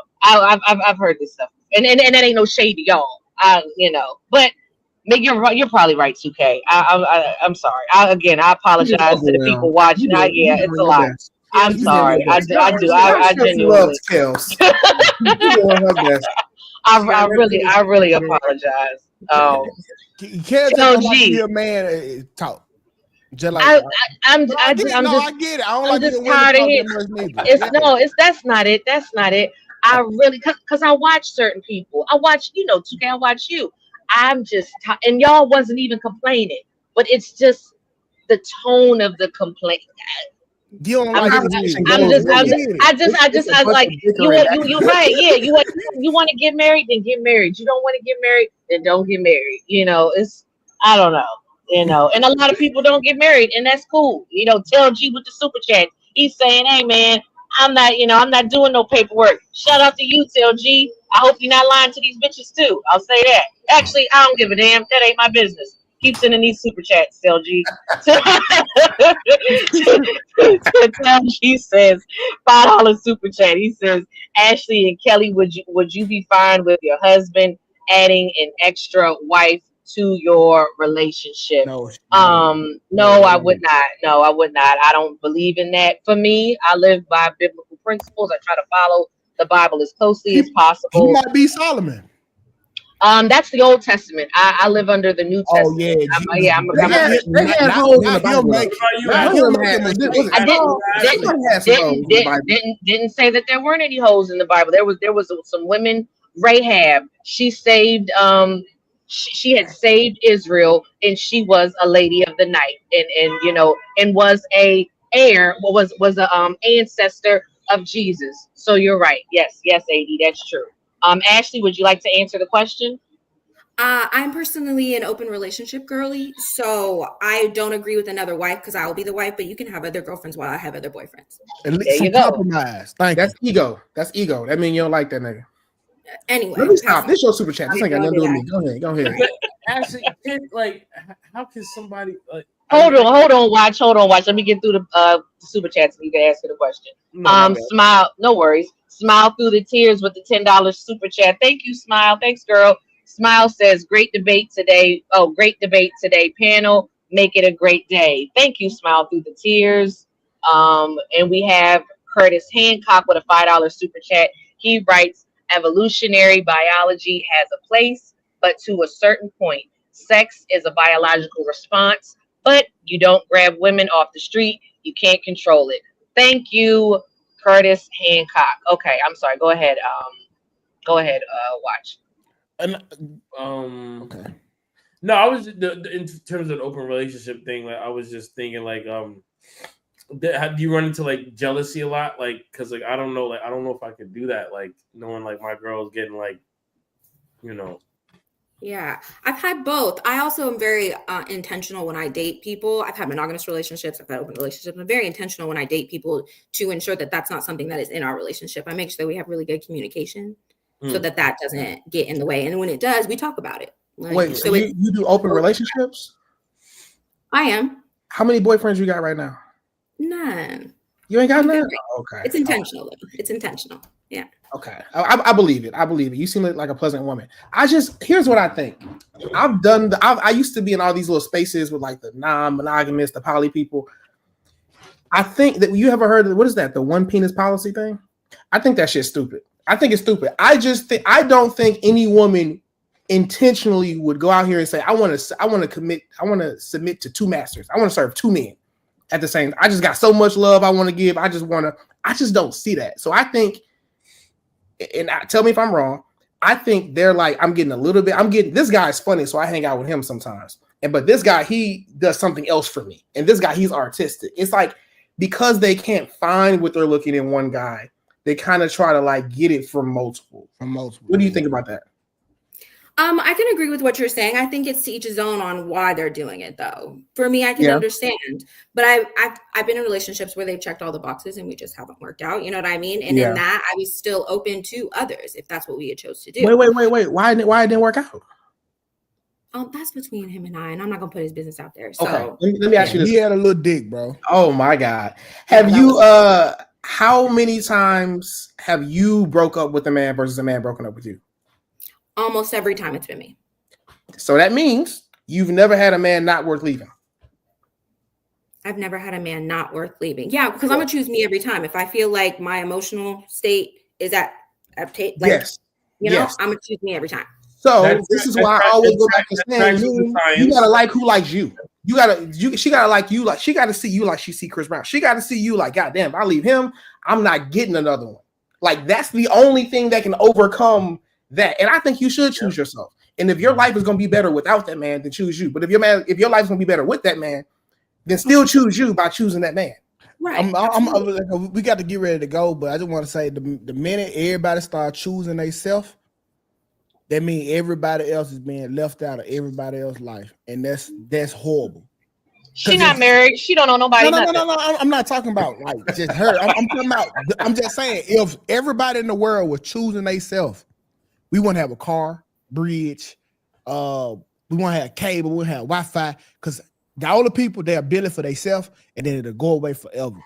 I've heard this stuff, and that ain't no shade to y'all. But you're probably right, 2K. I'm sorry. I apologize to the people watching. It's a lot. I'm sorry. I do. I genuinely. I really apologize. Tell G, a man talk. I get it. I'm just tired of it. That's not it. That's not it. I really, because I watch certain people. I watch, 2K. I watch you. I'm just, and y'all wasn't even complaining, but it's just the tone of the complaint. You don't like I like you're right. Yeah, you want to get married, then get married. You don't want to get married, then don't get married. It's I don't know. And a lot of people don't get married, and that's cool. Tell G with the super chat. He's saying, "Hey man, I'm not doing no paperwork." Shout out to you, Tell G. I hope you're not lying to these bitches too. I'll say that. Actually, I don't give a damn. That ain't my business. Keep sending these super chats, Tell G. Tell G says $5 super chat. He says, Ashley and Kelly, would you be fine with your husband adding an extra wife to your relationship? No, I would not. No, I would not. I don't believe in that. For me, I live by biblical principles. I try to follow the Bible as closely as possible. He might be Solomon. That's the Old Testament. I live under the New Testament. Didn't say that there weren't any holes in the Bible. There was some women. Rahab, she saved. She had saved Israel, and she was a lady of the night, and was a heir. Was a ancestor of Jesus. So you're right. Yes, AD, that's true. Ashley, would you like to answer the question? I'm personally an open relationship girly, so I don't agree with another wife because I will be the wife, but you can have other girlfriends while I have other boyfriends. There you go. Compromise. That's ego. That's ego. That means you don't like that nigga. Anyway, let me stop. This is your super chat. This ain't got nothing to do with me. Go ahead. Actually, how can somebody like? Hold on, watch. Let me get through the super chats so you can answer the question. Smile. No worries. Smile through the tears with the $10 super chat. Thank you, Smile. Thanks, girl. Smile says, great debate today. Oh, great debate today. Panel, make it a great day. Thank you, Smile through the tears. And we have Curtis Hancock with a $5 super chat. He writes, evolutionary biology has a place, but to a certain point. Sex is a biological response, but you don't grab women off the street. You can't control it. Thank you, Curtis Hancock. Okay, I'm sorry. Go ahead. Watch. Okay. No, I was in terms of the open relationship thing. Like, I was just thinking, like, do you run into like jealousy a lot? Like, because like I don't know if I could do that. Like, knowing like my girl's getting like, Yeah, I've had both. I also am very intentional when I date people. I've had monogamous relationships. I've had open relationships. I'm very intentional when I date people to ensure that that's not something that is in our relationship. I make sure that we have really good communication so that doesn't get in the way. And when it does, we talk about it. Wait, so you do open relationships? I am. How many boyfriends you got right now? None. You ain't got none? Okay. It's intentional, though. It's intentional. Yeah. Okay. I believe it. You seem like a pleasant woman. Here's what I think. I used to be in all these little spaces with like the non-monogamous, the poly people. I think that you ever heard of, what is that? The one penis policy thing? I think that shit's stupid. I think it's stupid. I don't think any woman intentionally would go out here and say, I want to submit to two masters. I want to serve two men at the same time. I just got so much love I want to give. I just don't see that. So I think, and tell me if I'm wrong, I think they're like, I'm getting this guy's funny, so I hang out with him sometimes. But this guy, he does something else for me. And this guy, he's artistic. It's like, because they can't find what they're looking in one guy, they kind of try to like get it from multiple. What do you think about that? I can agree with what you're saying. I think it's to each his own on why they're doing it, though. For me, I can understand, but I've been in relationships where they've checked all the boxes and we just haven't worked out. You know what I mean? And in that, I was still open to others if that's what we had chose to do. Wait. Why it didn't work out? That's between him and I, and I'm not gonna put his business out there. So okay, let me ask you this. He had a little dick, bro. Oh my God. Have you how many times have you broke up with a man versus a man broken up with you? Almost every time it's been me. So that means you've never had a man not worth leaving. I've never had a man not worth leaving. Yeah, because I'm gonna choose me every time. If I feel like my emotional state is at yes, I'm gonna choose me every time. So this is why I always go back to saying you gotta like who likes you. She gotta like you, like she gotta see you like she see Chris Brown. She gotta see you like, goddamn, if I leave him, I'm not getting another one. Like that's the only thing that can overcome that. And I think you should choose yourself. And if your life is gonna be better without that man, then choose you. But if your life is gonna be better with that man, then still choose you by choosing that man. Right. We got to get ready to go, but I just want to say the minute everybody start choosing themselves, that means everybody else is being left out of everybody else's life, and that's horrible. She not married. She don't know nobody. No. I'm not talking about like just her. I'm talking about. I'm just saying, if everybody in the world was choosing themselves, we wouldn't have a car, bridge. We wouldn't have cable. We wouldn't have Wi-Fi, because all the people they're building for themselves, and then it'll go away forever.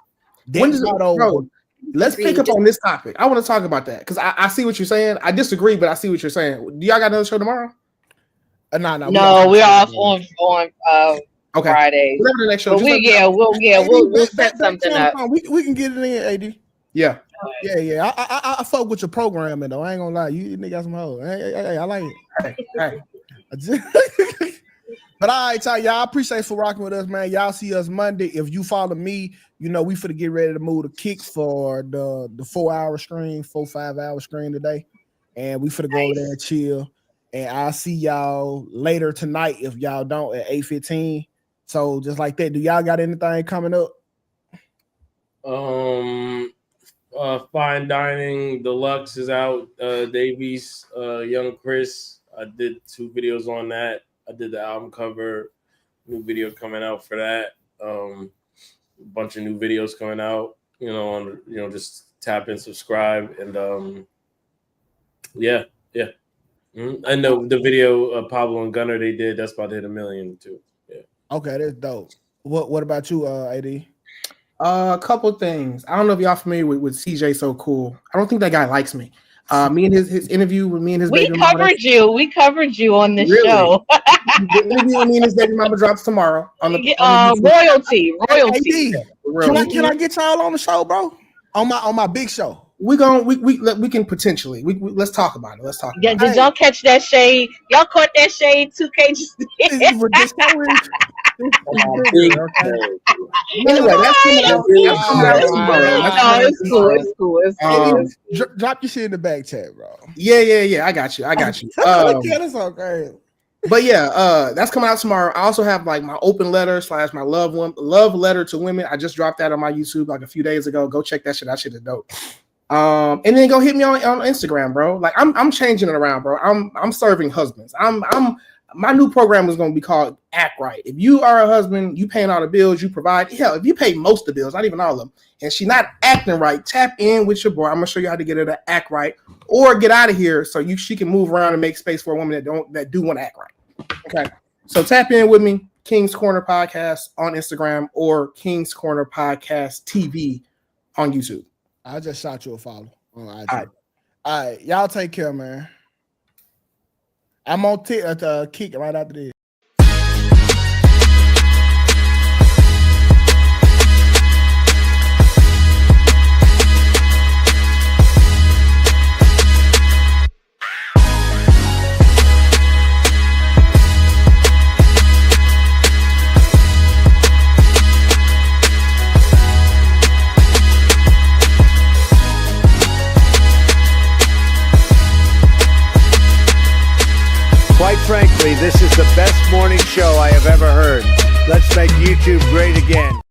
Let's pick up on this topic. I want to talk about that because I see what you're saying. I disagree, but I see what you're saying. Do y'all got another show tomorrow? No, we're off on Friday. Whatever the next show. We'll set something up. We can get it in, AD. Yeah. I fuck with your programming though. I ain't gonna lie. You nigga got some hoes. Hey, I like it. Hey. But all right, y'all. I appreciate for rocking with us, man. Y'all see us Monday. If you follow me, you know we finna get ready to move the kick for the 4-hour stream, 5-hour stream today, and we finna go over there and chill. And I'll see y'all later tonight if y'all don't at 8:15. So just like that, do y'all got anything coming up? Fine Dining Deluxe is out. Davies, Young Chris. I did 2 videos on that. I did the album cover, new video coming out for that. A bunch of new videos coming out, just tap and subscribe. And I know the video Pablo and Gunner they did, that's about to hit 1 million too. Yeah. Okay, that's dope. What about you, AD? A couple things. I don't know if y'all familiar with CJ So Cool. I don't think that guy likes me. Me and his interview with me and his baby mama. We covered you on this show. The interview with me and his baby mama drops tomorrow on the royalty. Can I get y'all on the show, bro? On my big show. We can potentially. Let's talk about it. Yeah, did y'all catch that shade? Y'all caught that shade 2K just Anyway, that's coming out tomorrow. It's cool. Drop your shit in the back chat, bro. Yeah. I got you. That's okay. But that's coming out tomorrow. I also have like my open letter / my love letter to women. I just dropped that on my YouTube like a few days ago. Go check that shit. That shit is dope. And then go hit me on Instagram, bro. Like I'm changing it around, bro. I'm serving husbands. My new program is going to be called Act Right. If you are a husband, you paying all the bills, you provide. Hell, if you pay most of the bills, not even all of them, and she's not acting right, tap in with your boy. I'm gonna show you how to get her to act right or get out of here so she can move around and make space for a woman that do want to act right. Okay, so tap in with me, King's Corner Podcast on Instagram or King's Corner Podcast TV on YouTube. I just shot you a follow on IG. All right, y'all take care, man. I'm on kick right after this. frankly, this is the best morning show I have ever heard. Let's make YouTube great again.